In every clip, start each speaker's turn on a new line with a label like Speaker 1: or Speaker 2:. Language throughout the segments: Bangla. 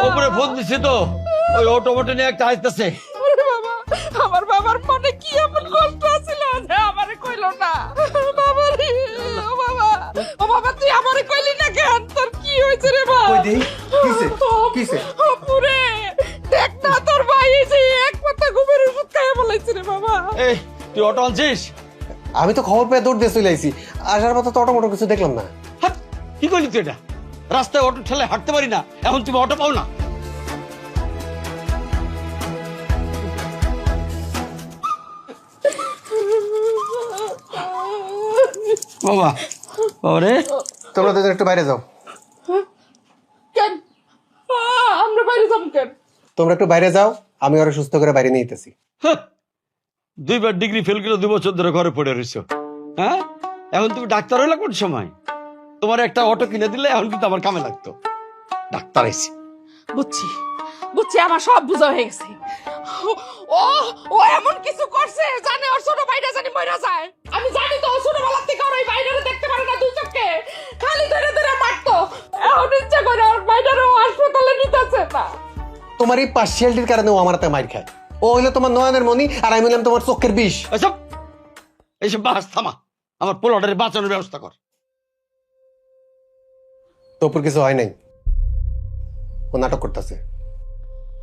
Speaker 1: ওপরে ফোন দিছি তো, ওই অটোমেটে নিয়ে একটা আসতেছে।
Speaker 2: আমার বাবার মনে কি এমন কষ্ট আছিল যে আমারে কইলো না? বাবা রে, ও বাবা, ও বাবা তুই আমারে কইলি না কেন? তোর কি হয়েছে রে বাবা?
Speaker 3: কই দেই কিসে কিসে
Speaker 2: পুরে দেখ না তোর ভাই এসে এক পাতা ঘুমের ওষুধ খাইয়ে বলাইছে রে বাবা।
Speaker 1: এই তুই অটো আনছিস?
Speaker 3: আমি তো খবর পেয়ে দৌড় দিয়ে চলে আইছি, আসার পথে তো অটো কিছু দেখলাম না।
Speaker 1: হাট, কি করলি তুই এটা? রাস্তায় অটো ঠেলে হাঁটতে পারি না, এখন তুমি অটো পাও না? বাবা, বাবা রে,
Speaker 3: তোমরা দুজন একটু বাইরে যাও।
Speaker 2: কেন আমরা বাইরে যাবো কেন?
Speaker 3: তোমরা একটু বাইরে যাও, আমি ওরা সুস্থ করে বাইরে নিয়ে যেতেছি।
Speaker 1: হাহ, 2বার ডিগ্রি ফেল করে 2 বছর ধরে ঘরে পড়ে রইছো। হ্যাঁ, এখন তুমি ডাক্তার হইলা কোন সময়? তোমার একটা অটো কিনে দিলে এখন কিন্তু আমার কামে লাগতো। ডাক্তার আইছি।
Speaker 2: বুঝছি বুঝছি, আমার সব বুঝা হয়ে গেছে। ও ও এমন কিছু করছে জানে ওর ছোট ভাইটা জানি মইরা যায়। আমি জানি তো ও ছোটবেলা থেকে ওর ওই ভাইটারে দেখতে পারে না দুই চোখে, খালি ধরে ধরে মারতো। এখন ইচ্ছা করে ওর ভাইটারে ও হাসপাতালে নিতেছে না।
Speaker 3: তোমার এই পার্সিয়ালিটির কারণে ও আমার হাতে মার খায়। ও হইলো তোমার নয়নের মণি, আর আমি হইলাম তোমার চোখের বিষ।
Speaker 1: এসব এইসব বাস থামা, আমার পোলাটারে বাঁচানোর ব্যবস্থা কর।
Speaker 3: তোপুর কিছু হয় নাই, ও নাটক করতেছে।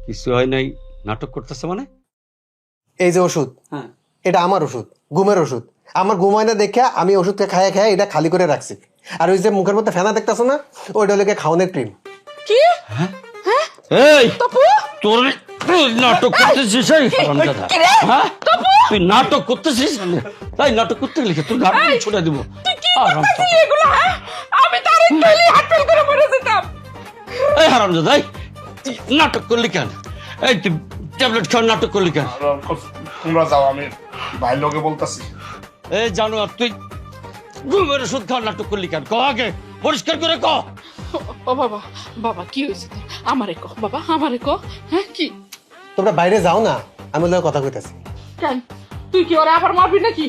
Speaker 1: কিছু হয় নাই, নাটক করতেছে মানে?
Speaker 3: এই যে ওষুধ,
Speaker 1: হ্যাঁ,
Speaker 3: এটা আমার ওষুধ, ঘুমের ওষুধ। আমার ঘুম হয় না দেখে আমি ওষুধকে খায় খায় এটা খালি করে রাখছি। আর ওই যে মুখের মধ্যে ফেনা দেখতেছো না, ওইটা হলো খাওয়ানোর ক্রিম।
Speaker 2: কি
Speaker 1: এই
Speaker 2: তপু
Speaker 1: তোর তুই নাটক করতেছিস? এই হারামজাদা, হ্যাঁ? তুই নাটক করতেছিস? তাই নাটক করতে গেলে কি তোর ঘাট ছুটে দিব?
Speaker 2: তুই কি করতেছিস এগুলো? হ্যাঁ, আমি তার একটুলি হাতল করে মরে যেতাম।
Speaker 1: এই হারামজাদা, এই তুই নাটক করলি কেন? এই তুই ট্যাবলেট খাওয়ার নাটক করলি কেন?
Speaker 4: তোমরা যাও, আমি ভাই লোকে বলতাছি।
Speaker 1: এই জানোয়ার, তুই ঘুমের ওষুধ খাওয়ার নাটক করলি কেন? ক আগে, পরিষ্কার করে ক।
Speaker 2: ও বাবা, বাবা কি হয়েছে তোর? আমারে কো বাবা, আমারে কো। হ্যাঁ কি?
Speaker 3: তোমরা বাইরে যাও না, আমি ওদের কথা কইতাছি।
Speaker 2: কেন তুই কি ওরা আবার মারবি নাকি?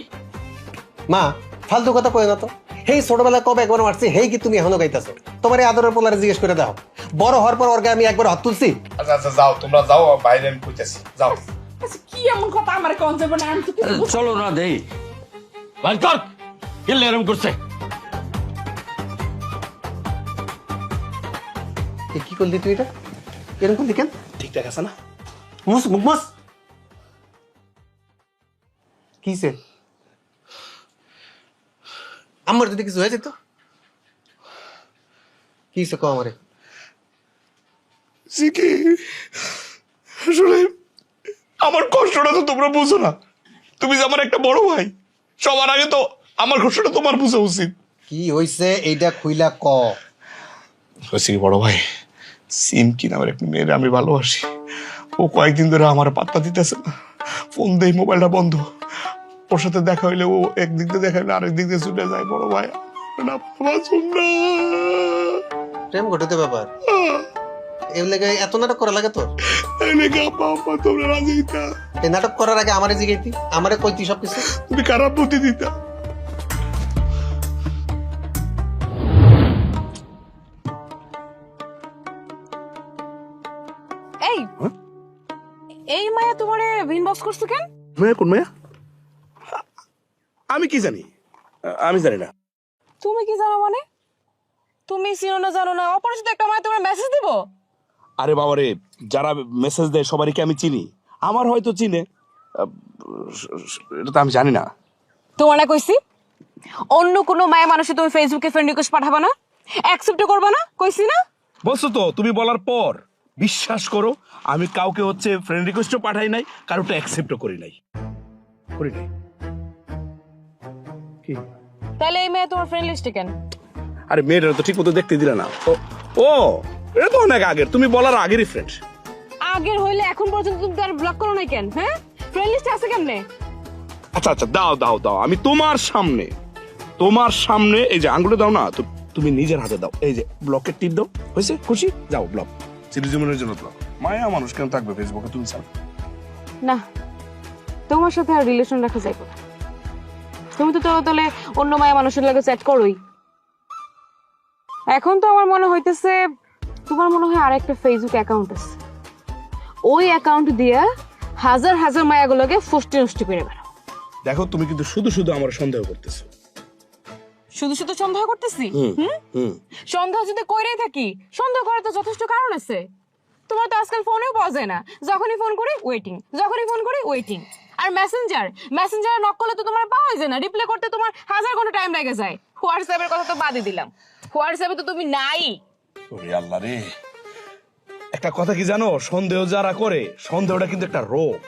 Speaker 3: মা, ফালতু কথা কই না তো। হেই ছোটবেলায় কবে একবার মারছি, হেই কি তুমি এখনো গাইতাছো? তোমার এই আদরের পোলারে জিজ্ঞেস করে দাও। বড় হওয়ার পর ওর গায়ে আমি একবার হাত তুলছি?
Speaker 4: আচ্ছা আচ্ছা যাও, তোমরা যাও, বাইরে আমি কইতাছি, যাও।
Speaker 2: আচ্ছা কি এমন কথা আমারে কোন যাবে না? আমি তো কিছু বুঝ-
Speaker 1: চলো না দেই ভাই, কর কিনলে এরম করছে।
Speaker 3: এ কি করলি তুই? এটা এরকম করলি কেন?
Speaker 4: ঠিকঠাক আছে না?
Speaker 3: মুস মুখ মাস। কিসে? আমার যদি কিছু হয়ে যেত? কিসে কো আমারে?
Speaker 4: সিকি, আসলে আমার কষ্টটা তো তোমরা বুঝো না। তুমি যে আমার একটা বড় ভাই, সবার আগে তো আমার কষ্টটা তোমার বুঝা উচিত।
Speaker 3: কি হইছে এইটা খুইলা ক।
Speaker 4: হয়েছে কি বড় ভাই, সিমকি নামের একটা মেয়ের আমি ভালোবাসি। ও কয়েকদিন ধরে আমার পাত্তা দিতেছে না, ফোন দেই, মোবাইলটা বন্ধ। ওর সাথে দেখা হইলে ও একদিক দিয়ে দেখা হইলে আরেক দিক দিয়ে ছুটে যায়। বড় ভাই, না বাঁচুন না।
Speaker 3: প্রেম ঘটিত ব্যাপার, এর লেগে এত নাটক করা লাগে তোর?
Speaker 4: তোমরা রাজি হইতা,
Speaker 3: এই নাটক করার আগে আমারে জিগাইতি, আমারে কইতি সবকিছু।
Speaker 4: তুমি খারাপ বুদ্ধি দিতা।
Speaker 5: এই এই মায়া তোমারে ইনবক্স করছো কেন?
Speaker 4: মেয়ে কোন মেয়ে? আমি কি জানি? আমি জানি না।
Speaker 5: তুমি কি জানো মানে? তুমি চিনো না জানো না, অপরিচিত একটা মায়া তোমার মেসেজ দিব?
Speaker 4: আরে বাবারে, যারা মেসেজ দেয় সবারই কি আমি চিনি? আমার হয়তো চিনে, এটা তো আমি জানি না।
Speaker 5: তোমার না কইছি অন্য কোনো মায়া মানুষে তুমি ফেসবুকে ফ্রেন্ড রিকোয়েস্ট পাঠাবা না, অ্যাকসেপ্ট করবা না, কইছি না?
Speaker 4: বলছো তো, তুমি বলার পর বিশ্বাস করো আমি কাউকে হচ্ছে ফ্রেন্ড রিকোয়েস্টও পাঠাই নাই, কারোটা অ্যাকসেপ্টও করি নাই। কি?
Speaker 5: তাহলে এই মায়া তোমার ফ্রেন্ড লিস্টে কেন?
Speaker 4: আরে মেয়েটা তো ঠিক মতো দেখতে দিলে না। ও এটা তো অনেক আগের, তুমি বলার আগেরই ফ্রেন্ড।
Speaker 5: আগের হইলে এখন পর্যন্ত তুমি তার ব্লক করো নাই কেন? হ্যাঁ, ফ্রেন্ড লিস্টে আছে কেমনে?
Speaker 4: আচ্ছা আচ্ছা, দাও দাও দাও, আমি তোমার সামনে এই যে আঙ্গুলে দাও না, তো তুমি নিজের হাতে দাও। এই যে ব্লকের টিপ দাও, হয়েছে? খুশি? যাও ব্লক, চিরজীবনের জন্য ব্লক। মায়া মানুষ কেন থাকবে ফেসবুকে, তুমি চাও?
Speaker 5: না, তোমার সাথে আর রিলেশন রাখা যাবে না। তুমি তো তাহলে অন্য মায়া মানুষের লাগে চ্যাট করোই। এখন তো আমার মনে হইতেছে তোমার মনে হয় আর একটা ফেসবুক অ্যাকাউন্ট আছে, ওই অ্যাকাউন্ট দিয়া হাজার হাজার মায়াগুলোকে ফষ্টি নষ্টি করে বেড়াও।
Speaker 4: দেখো তুমি কিন্তু শুধু শুধু আমার সন্দেহ করতেছো।
Speaker 5: শুধু শুধু সন্দেহ করতেছি? সন্দেহ যদি কইরাই থাকি, সন্দেহ করার তো যথেষ্ট কারণ আছে। তোমার তো আজকাল ফোনেও পাওয়া যায় না, যখনই ফোন করি ওয়েটিং, যখনই ফোন করি ওয়েটিং। আর মেসেঞ্জারে নক করলে তো তোমার পাওয়া যায় না, রিপ্লাই করতে তোমার হাজার ঘন্টা টাইম লেগে যায়। হোয়াটসঅ্যাপের কথা তো বাদই দিলাম, হোয়াটসঅ্যাপে তো তুমি নাই।
Speaker 4: ওরে আল্লাহ রে, একটা কথা কি জানো, সন্দেহ যারা করে, সন্দেহটা কিন্তু একটা রোগ।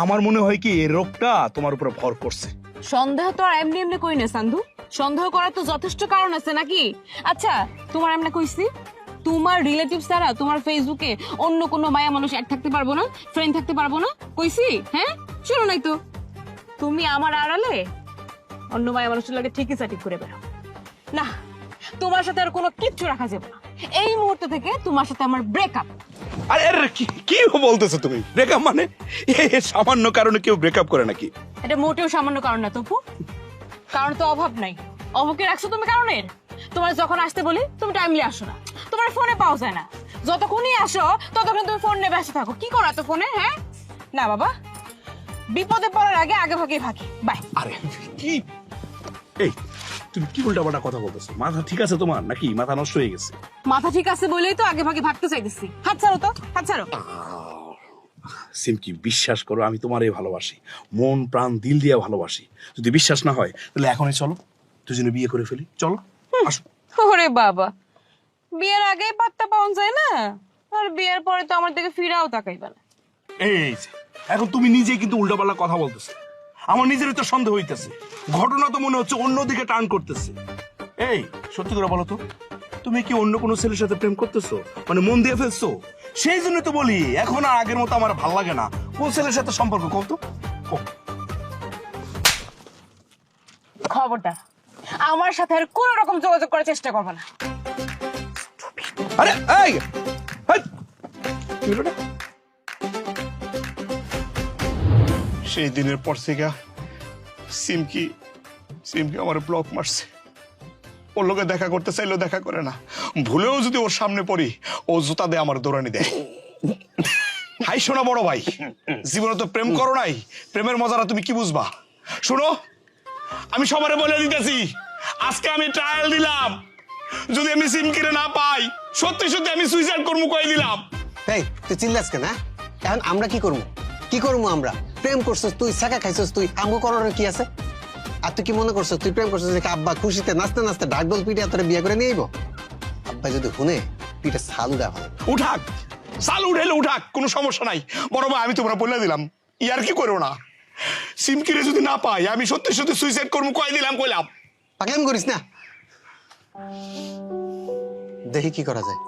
Speaker 4: আমার মনে হয় কি এই রোগটা তোমার উপরে ভর করছে।
Speaker 5: সন্দেহ তো আর এমনি এমনি কই না সান্ধু, সন্দেহ করার তো যথেষ্ট কারণ আছে নাকি? আচ্ছা তোমার এমনি কইছি, তোমার রিলেটিভ ছাড়া তোমার ফেসবুকে অন্য কোনো মায়া মানুষ অ্যাড থাকতে পারবো না, ফ্রেন্ড থাকতে পারবো না, কইছি? হ্যাঁ শুনো নাই তো, তুমি আমার আড়ালে অন্য মায়া মানুষের লাগে ঠিকই চাটি করে বেড়াও। না, তোমার সাথে আর কোনো কিচ্ছু রাখা যাবে না। এই মুহূর্ত থেকে তোমার সাথে আমার ব্রেকআপ।
Speaker 4: আরে আরে কি বলতেছো তুমি? ব্রেকআপ মানে এই সামান্য কারণে কেউ ব্রেকআপ করে নাকি?
Speaker 5: এটা মোটেও সামান্য কারণ না তপু, কারণ তো অভাব নাই। অভাবকে রাখছো তুমি কারণের। তোমার যখন আসতে বলি তুমি টাইমলি আসো না, তোমার ফোনে পাওয়া যায় না, যতক্ষণই আসো ততক্ষণ তুমি ফোন নিয়ে ব্যস্ত থাকো। কি করো এত ফোনে? হ্যাঁ না বাবা, বিপদে পড়ার আগে আগে ভাগে ভাগি। বাই।
Speaker 4: আরে কি এই তুমি কি উল্টাপাল্টা কথা বলতেছো? মাথা ঠিক আছে তোমার নাকি মাথা নষ্ট হয়ে গেছে?
Speaker 5: মাথা ঠিক আছে বলেই তো আগে ভাগে ভাগতে চাইতেছি। হাত ছাড়ো তো, হাত ছাড়ো।
Speaker 4: সিমকি বিশ্বাস করো, আমি তোমারই ভালোবাসি, মন প্রাণ দিল দিয়ে ভালোবাসি। যদি বিশ্বাস না হয় তাহলে এখনই চলো, দুজনে বিয়ে করে ফেলি। চলো আসো।
Speaker 5: ওরে বাবা, বিয়ের আগেই পাত্তা পাওয়া যায় না, আর বিয়ের পরে তো আমার দিকে ফিরাও তাকাইবে না।
Speaker 4: এই যে, এখন তুমি নিজেই কিন্তু উল্টাপাল্টা কথা বলতেছো। আমার নিজেরই তো সন্দেহ হইতেছে, ঘটনা তো মনে হচ্ছে অন্যদিকে টার্ন করতেছে। এই সত্যি করে বলো তো, তুমি কি অন্য কোনো ছেলের সাথে প্রেম করতেছো? মানে মন দিয়ে ফেলছো? সেই জন্য তো বলি এখন আর আগের মতো আমার ভালো লাগে না। কোন ছেলের সাথে সম্পর্ক কত?
Speaker 5: খবরদার আমার সাথে আর কোন রকম যোগাযোগ করার চেষ্টা করবে না।
Speaker 4: আরে এই কি হলো? সেই দিনের পর থেকে সিমকি আমার ব্লক মারছে। ওর লোকে দেখা করতে চাইলেও দেখা করে না। ভুলেও যদি ওর সামনে পড়ি, ও জুতা দিয়ে আমার দৌড়ানি দেয়। হাই শোনা বড় ভাই, জীবনে তো প্রেম করো নাই, প্রেমের মজাটা তুমি কি বুঝবা? শোনো, আমি সবারে বলে দিতেছি, আজকে আমি ট্রায়াল দিলাম, যদি আমি সিমকিরে না পাই সত্যি সত্যি আমি সুইসাইড করবো কয়ে দিলাম।
Speaker 3: এই তুই চিল্লাস কেন? এখন আমরা কি করবো আমরা? প্রেম করছিস তুই, ছাকা খাইছিস তুই, আমগো করার কি আছে? আর তুই কি মনে করছিস তুই প্রেম করছিস দেখে আব্বা খুশিতে নাচতে নাচতে ডাকডোল পিঠে তোরে বিয়ে করে নিয়ে আইবো? আব্বা যদি শুনে পিঠে ছাল উঠা ভালো।
Speaker 4: উঠাক, সাল উঠাইলে উঠাক, কোনো সমস্যা নাই। বড় ভাই আমি তোমরা বলে দিলাম, ইয়ার কি করো না। সিমকিরে যদি না পাই আমি সত্যি সত্যি সুইসাইড করবো কয়ে দিলাম, কইলাম।
Speaker 3: পাগলামি করিস না, দেখি কি করা যায়।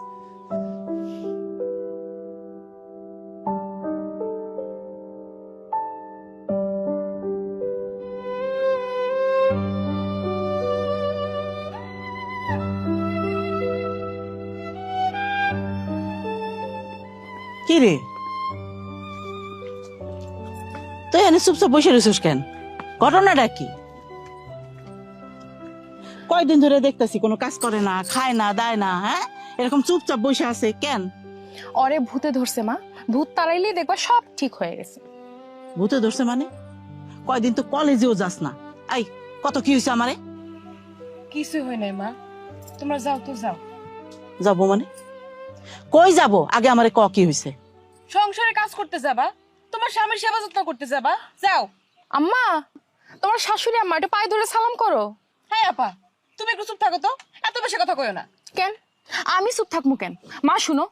Speaker 6: কি রে, তুই এনে চুপচাপ বসে রয়েছিস কেন? ঘটনাটা কি? কয়দিন ধরে দেখতেছি কোনো কাজ করে না, খায় না, দায় না, হ্যাঁ এরকম চুপচাপ বসে আছে কেন?
Speaker 2: ওরে ভূতে ধরছে মা, ভূত তাড়াইলেই দেখবা সব ঠিক হয়ে গেছে।
Speaker 6: ভূতে ধরছে মানে? কয়দিন তো কলেজেও যাস না। আই কত কি হয়েছে আমারে?
Speaker 2: কিছু হয় নাই মা, তোমরা যাও তো যাও।
Speaker 6: যাবো মানে কই যাবো? আগে আমারে ক কি হয়েছে?
Speaker 2: সংসারে কাজ করতে যাবা, তোমার স্বামীর সেবা যত্ন করতে যাবা, যাও। আম্মা, তোমার শাশুড়ি আম্মা একটু পায়ে ধরে সালাম করো। হ্যাঁ আপা, তুমি একটু চুপ থাকো তো, এত বেশি কথা কইও না। কেন আমি চুপ থাকবো কেন? মা শুনো,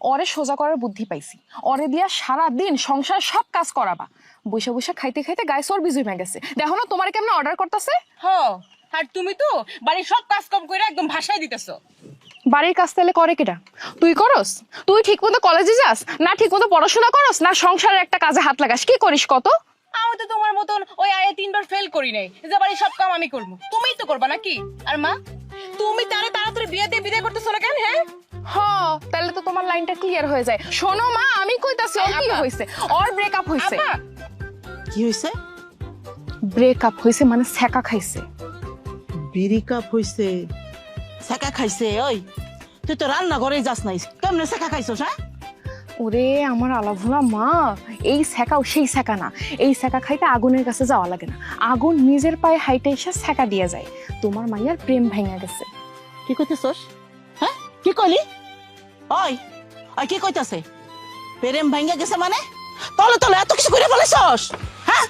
Speaker 2: ওরে সোজা করার বুদ্ধি পাইছি। ওরে দিয়া সারা দিন সংসার সব কাজ করাবা, বসে বসে খাইতে খাইতে গায়ে চর্বি জমে গেছে। দেখো না তোমার কেমন অর্ডার করতেছে। হ্যাঁ, আর তুমি তো বাড়ির সব কাজ কম করে একদম ভাষায় দিতেছো। বাড়ির কাজ তাহলে করে কেটা? তুই করস? তুই ঠিক মতো কলেজে যাস না, ঠিক মতো পড়াশোনা করস না, সংসারের একটা কাজে হাত লাগাস? কি করিস কত? আমি তো তোমার মতন ওই আয়ে 3 বার ফেল করি নাই যে বাড়ির সব কাম আমি করবো। তুমিই তো করবা নাকি? আর মা, তুমি তারে তাড়াতাড়ি বিয়ে দিয়ে বিদায় করতেছো না কেন? হ্যাঁ হ্যাঁ, তাহলে তো তোমার লাইনটা ক্লিয়ার হয়ে যায়। শোনো মা, আমি কইতাছি ওর কি হইছে, ওর ব্রেকআপ হইছে।
Speaker 6: কি হয়েছে?
Speaker 2: ব্রেকআপ হইছে মানে ছ্যাঁকা খাইছে।
Speaker 6: বিড়ি কাপ হয়েছে, ছাকা খাইছে? ওই তুই তো রান্না ঘরেই যাস নাই, কেমনে শেখা খাইছস? হ্যাঁ,
Speaker 2: ওরে আমার আলাভোলা মা, এই সেকাও সেই সেকা না। এই সেকা খাইতে আগুনের কাছে যাওয়া লাগে না, আগুন নিজের পায়ে হাইটে এসে সেকা দিয়ে যায়। তোমার মাইয়ার প্রেম ভেঙে গেছে।
Speaker 6: কি কইতেছস? হ্যাঁ, কি কইলি? ওই ওই কি কইতাছে? প্রেম ভাঙ্গা গেছে মানে? তলে তলে এত কিছু করে ফেলেছস? হ্যাঁ,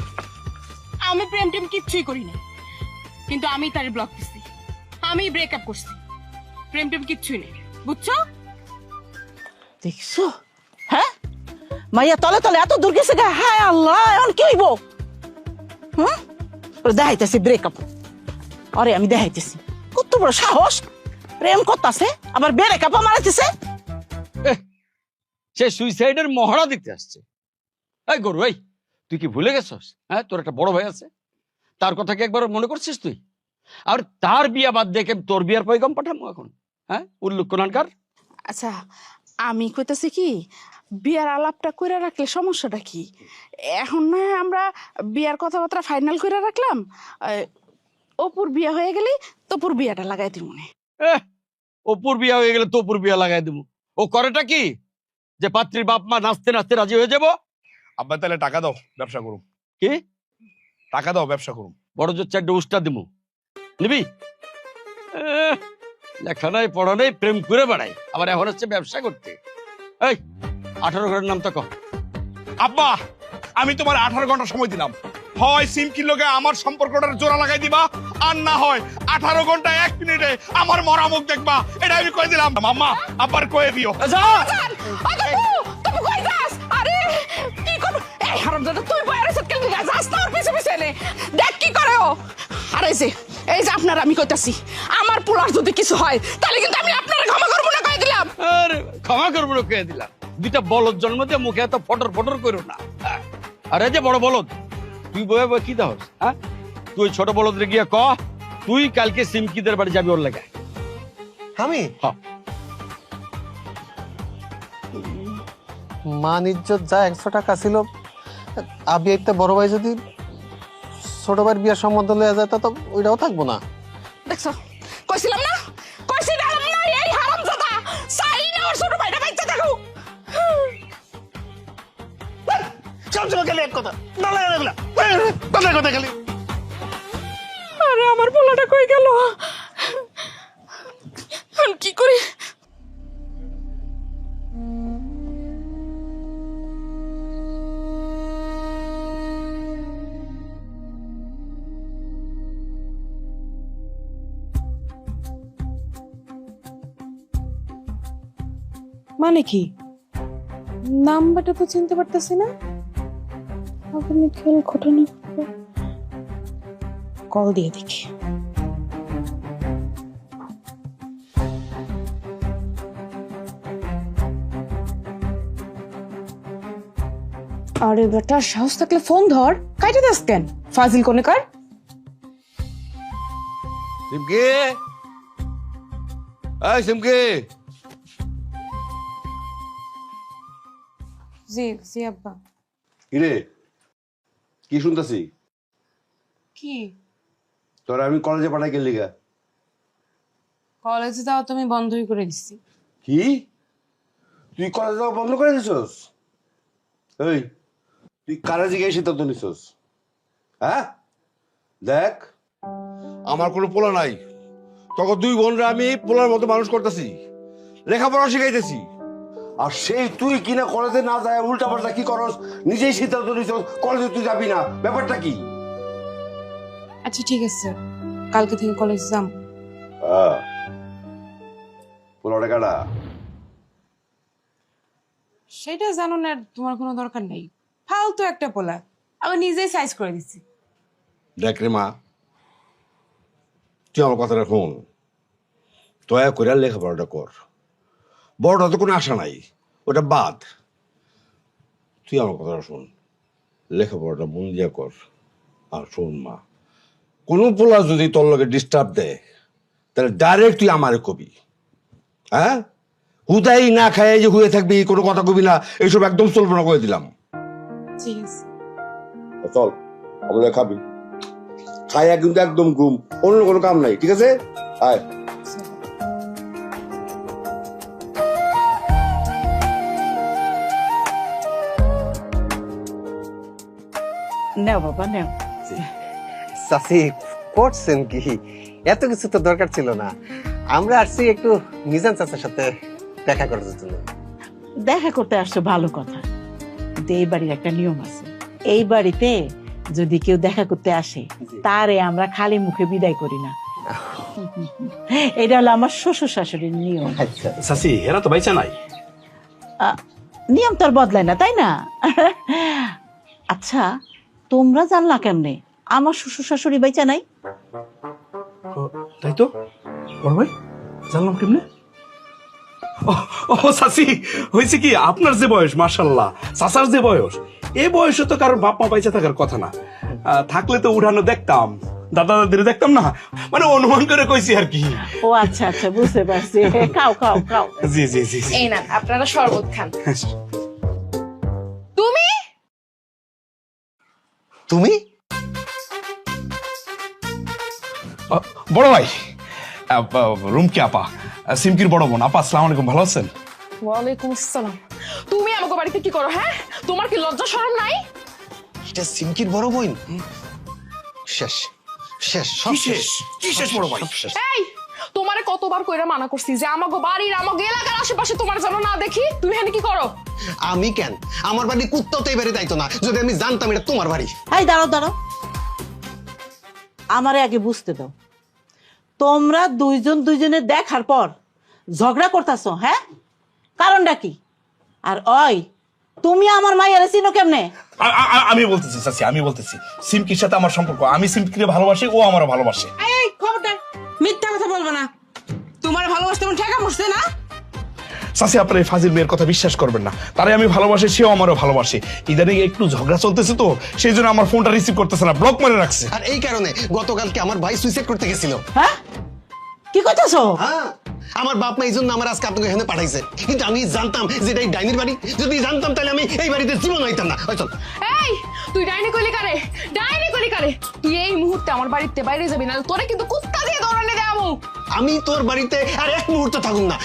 Speaker 5: আমি প্রেম টেম কিচ্ছুই করি না, কিন্তু আমি তার ব্লক দিছি, আমি ব্রেকআপ করছি। প্রেম টেম কিচ্ছুই নেই, বুঝছো?
Speaker 6: দেখছো? হ্যাঁ, মাইয়া তলে তলে এত দূর গেছে গা। হায় আল্লাহ, এখন কি হইব? হুম, দেখাইতেছি ব্রেকআপ। আরে আমি দেখাইতেছি কত বড় সাহস, প্রেম করতেছে আবার ব্রেকআপ মারাইতেছে।
Speaker 1: সে সুইসাইডের মহড়া দিতে আসছে। এই গরু, এই তুই কি ভুলে গেছস? হ্যাঁ, তোর একটা বড় ভাই আছে, তার কথা কি একবার মনে করছিস তুই? আর তার বিয়া বাদ দেখে তোর বিয়ার পয়গাম পাঠামো এখন? হ্যাঁ, উল্লুক কোনানকার।
Speaker 2: আচ্ছা, আমি কইতাছি কি, বিয়ার আলাপটা কইরা রাখলে সমস্যাটা কি? এখন না আমরা বিয়ার কথাবার্তা ফাইনাল কইরা রাখলাম, অপুর বিয়া হয়ে গেলে তপুর বিয়াটা লাগাই দিব মনে।
Speaker 1: অপুর বিয়া হয়ে গেলে তোপুর বিয়া লাগাই দেবো। ও করেটা কি, যে পাত্রীর বাপ মা নাচতে নাচতে রাজি হয়ে যাবো?
Speaker 4: আব্বা তাহলে টাকা দাও, ব্যবসা করুম।
Speaker 1: কি
Speaker 4: টাকা দাও, ব্যবসা করুম।
Speaker 1: বড় জোর চারটে উষ্টা দিব, নিবি? লেখা নাই পড়া নেই, প্রেম করে বেড়াই, আবার এখন হচ্ছে ব্যবসা করতে। এই 18 ঘরের নাম তো কহ।
Speaker 4: আব্বা, আমি তোমার 18 ঘন্টা সময় দিলাম। হয় সিমকির লগে আমার সম্পর্কটার জোড়া লাগাই দিবা, আর না হয় 18 ঘন্টা 1 মিনিটে আমার মরা মুখ দেখবা। এটা আমি কই দিলাম। মাম্মা, আব্বার কয়ে দিও।
Speaker 2: তপু কই যাস? আরে কি করব? এই হারামজাদা, তুই বাইরে সব কেন যাস না? ওর পিছে পিছে নে, দেখ কি করে ও। আরে এই যে আপনার আমি কইতাছি, আমার পোলার যদি কিছু হয় তাহলে কিন্তু আমি আপনার ক্ষমা করব না, কই দিলাম।
Speaker 1: আর ক্ষমা করবো না কে দিলাম? দুইটা বলদ জন্ম দিয়ে মুখে এত ফটর ফটর করো না। আরে যে বড় বলদ, তুই বয়ে বয়ে কি দাস? হ্যাঁ, তুই ছোট বলদ রে গিয়া ক তুই কালকে সিমকিদের বাড়ি যাবি ওর লাগে।
Speaker 3: আমি
Speaker 1: হ্যাঁ।
Speaker 3: মান ইজ্জত যা 100 টাকা ছিল, আবি একটা বড় ভাই যদি ছোট ভাইয়ের বিয়ার সম্বন্ধ লয়ে যায় তো ওইটাও থাকবো না।
Speaker 2: দেখছো, কইছিলাম না, কইছিলাম না, এই হারামজাদা চাই না ওর ছোট ভাইটা বাচ্চা থাকুক।
Speaker 3: সবসময় খালি এক কথা, কথা খালি।
Speaker 2: আরে আমার পোলাটা কই গেল? আমি কি করি?
Speaker 7: মানে কি? নাম্বারটা তো চিনতে পারতেছি না। আপনি খেয়াল ঘটনা কল দিয়ে দেখি। আরে বেটা, সাহস থাকলে ফোন ধর, কাইটে দাস কেন? ফাজিল কোনে কার?
Speaker 1: সিমকি, এই সিমকি।
Speaker 7: জি জি আব্বা।
Speaker 8: কিরে, কি শুনতেছি?
Speaker 7: কি?
Speaker 8: তোরা আমি কলেজে পাঠাই গেলি গা?
Speaker 7: কলেজে যাওয়া তুমি বন্ধই করে দিছি।
Speaker 8: কি, তুই কলেজে যাওয়া বন্ধ করে দিছস? এই, তুই কারা জিজ্ঞাসা সিদ্ধান্ত নিছস? হ্যাঁ, দেখ, আমার কোনো পোলা নাই। তখন 2 বোনরা আমি পোলার মতো মানুষ করতেছি, লেখাপড়া শিখাইতেছি। আর সেই তুই কিনা কলেজে না যায় উল্টা পাল্টা কি করস? নিজেই সিদ্ধান্ত নিছস কলেজে তুই যাবি না, ব্যাপারটা কি?
Speaker 7: আচ্ছা ঠিক আছে, কালকে থেকে কলেজে যাম।
Speaker 8: পোলাটা কাটা?
Speaker 7: সেটা জানো না, তোমার কোনো দরকার নেই। ফালতু একটা পোলা, আমি নিজেই সাইজ করে দিচ্ছি।
Speaker 8: দেখ রে মা, তুই আমার কথাটা শোন, দয়া করে লেখাপড়াটা কর। বড়টা তো কোনো আশা নাই, ওটা বাদ। তুই আমার কথাটা শোন, লেখাপড়াটা মন দিয়া কর। আর শোন মা, কোনো পোলা যদি তোর লগে ডিস্টার্ব দেয় তাহলে ডাইরেক্ট তুই আমারে কবি। হ্যাঁ, হুদাই না খায় যে হুয়ে থাকবি, কোনো কথা কবি না, এইসব একদম চলবে না, করে দিলাম।
Speaker 7: ঠিক আছে।
Speaker 8: চল আমাদের খাবি, খাইয়া কিন্তু একদম ঘুম, অন্য কোনো কাম নাই, ঠিক আছে? আয়।
Speaker 6: নেও বাবা নেও।
Speaker 3: চাচি করছেন কি? এত কিছু তো দরকার ছিল না। আমরা আসছি একটু মিজান চাচার সাথে দেখা করার জন্য।
Speaker 6: দেখা করতে আসছো ভালো কথা, কিন্তু এই বাড়ির একটা নিয়ম আছে। এই বাড়িতে যদি কেউ দেখা করতে আসে তারে আমরা খালি মুখে বিদায় করি না। এটা হলো আমার শ্বশুর শাশুড়ির নিয়ম।
Speaker 3: আচ্ছা
Speaker 9: চাচি এরা তো বাইচা নাই।
Speaker 6: নিয়ম তো আর বদলায় না, তাই না? আচ্ছা, তোমরা জানলা কেমনে আমার শ্বশুর শাশুড়ি বাইচা নাই?
Speaker 9: তাই তো বড় ভাই, জানলাম কেমনে? ও চাচি, হয়েছে কি আপনার যে বয়স মাশাল্লাহ, চাচার যে বয়স, এই বয়সে তো কারোর বাপ মা বাইচা থাকার কথা না। থাকলে তো উঠানো দেখতাম, দাদা দাদির দেখতাম না, মানে অনুমান করে কইছি আর কি।
Speaker 6: ও আচ্ছা আচ্ছা, বুঝতে পারছি। খাও খাও খাও।
Speaker 9: জি জি জি জি।
Speaker 2: এই না আপনারা শরবত খান। তুমি
Speaker 3: তুমি
Speaker 9: বড় ভাই, রুমকি আপা, সিমকির বড় বোন আপা, আসসালামু আলাইকুম, ভালো আছেন?
Speaker 2: ওয়ালাইকুম আসসালাম। তুমি আমাকে বাড়িতে কি করো? হ্যাঁ, তোমার কি লজ্জা শরম নাই?
Speaker 3: এটা সিমকির বড় বোন। শেষ শেষ সব শেষ।
Speaker 9: কি শেষ বড় ভাই?
Speaker 2: এই, তোমারে কতবার কইরা মানা করছি যে আমাগো বাড়ির আমাগো এলাকার আশেপাশে তোমার যেন না দেখি। তুমি এখানে কি করো?
Speaker 3: আমি কেন? আমার বাড়ি কুত্তাও তো এই বাড়ি তাইতো না, যদি আমি জানতাম এটা তোমার বাড়ি।
Speaker 6: এই দাঁড়াও দাঁড়াও, আমারে আগে বুঝতে দাও। তোমরা দুইজন দুইজনের দেখার পর ঝগড়া করতেছো, হ্যাঁ? কারণটা কি? আর ওই তুমি আমার মায়ের চিনো কেমনে?
Speaker 9: আমি বলতেছি চাচি, আমি বলতেছি সিমকির সাথে আমার সম্পর্ক, আমি সিমকিকে ভালোবাসি, ও আমারও ভালোবাসে।
Speaker 7: এই খবরদার, মিথ্যা কথা বলবো না। তোমার ভালোবাসতে মন ঠেকা পড়ছে না?
Speaker 9: চাচি আপনার এই ফাজিল মেয়ের কথা বিশ্বাস করবেন না, তারে আমি ভালোবাসি, সেও আমারও ভালোবাসে। ইদানিং একটু ঝগড়া চলতেছে তো, সেই জন্য আমার ফোনটা রিসিভ করতেছে না, ব্লক মেরে রাখছে।
Speaker 3: আর এই কারণে গতকালকে আমার ভাই সুইসাইড করতে গেছিল।
Speaker 6: হ্যাঁ, কি কইতাছো?
Speaker 3: হ্যাঁ, আমার বাপ মা এই জন্য আমার আজকে আপনাকে এখানে পাঠাইছে, কিন্তু আমি জানতাম যে এটা এই ডাইনির বাড়ি। যদি জানতাম তাহলে আমি এই বাড়িতে জীবন হইতাম না। চল।
Speaker 2: এই, তুই ডাইনি কইলি কারে? ডাইনি কইলি কারে? তুই এই মুহূর্তে আমার বাড়িতে বাইরে যাবি না, তোরে কিন্তু কুত্তা দিয়ে দৌড়ানে দেবো।
Speaker 3: আমি তোর বাড়িতে আর এক মুহূর্ত থাকুন না,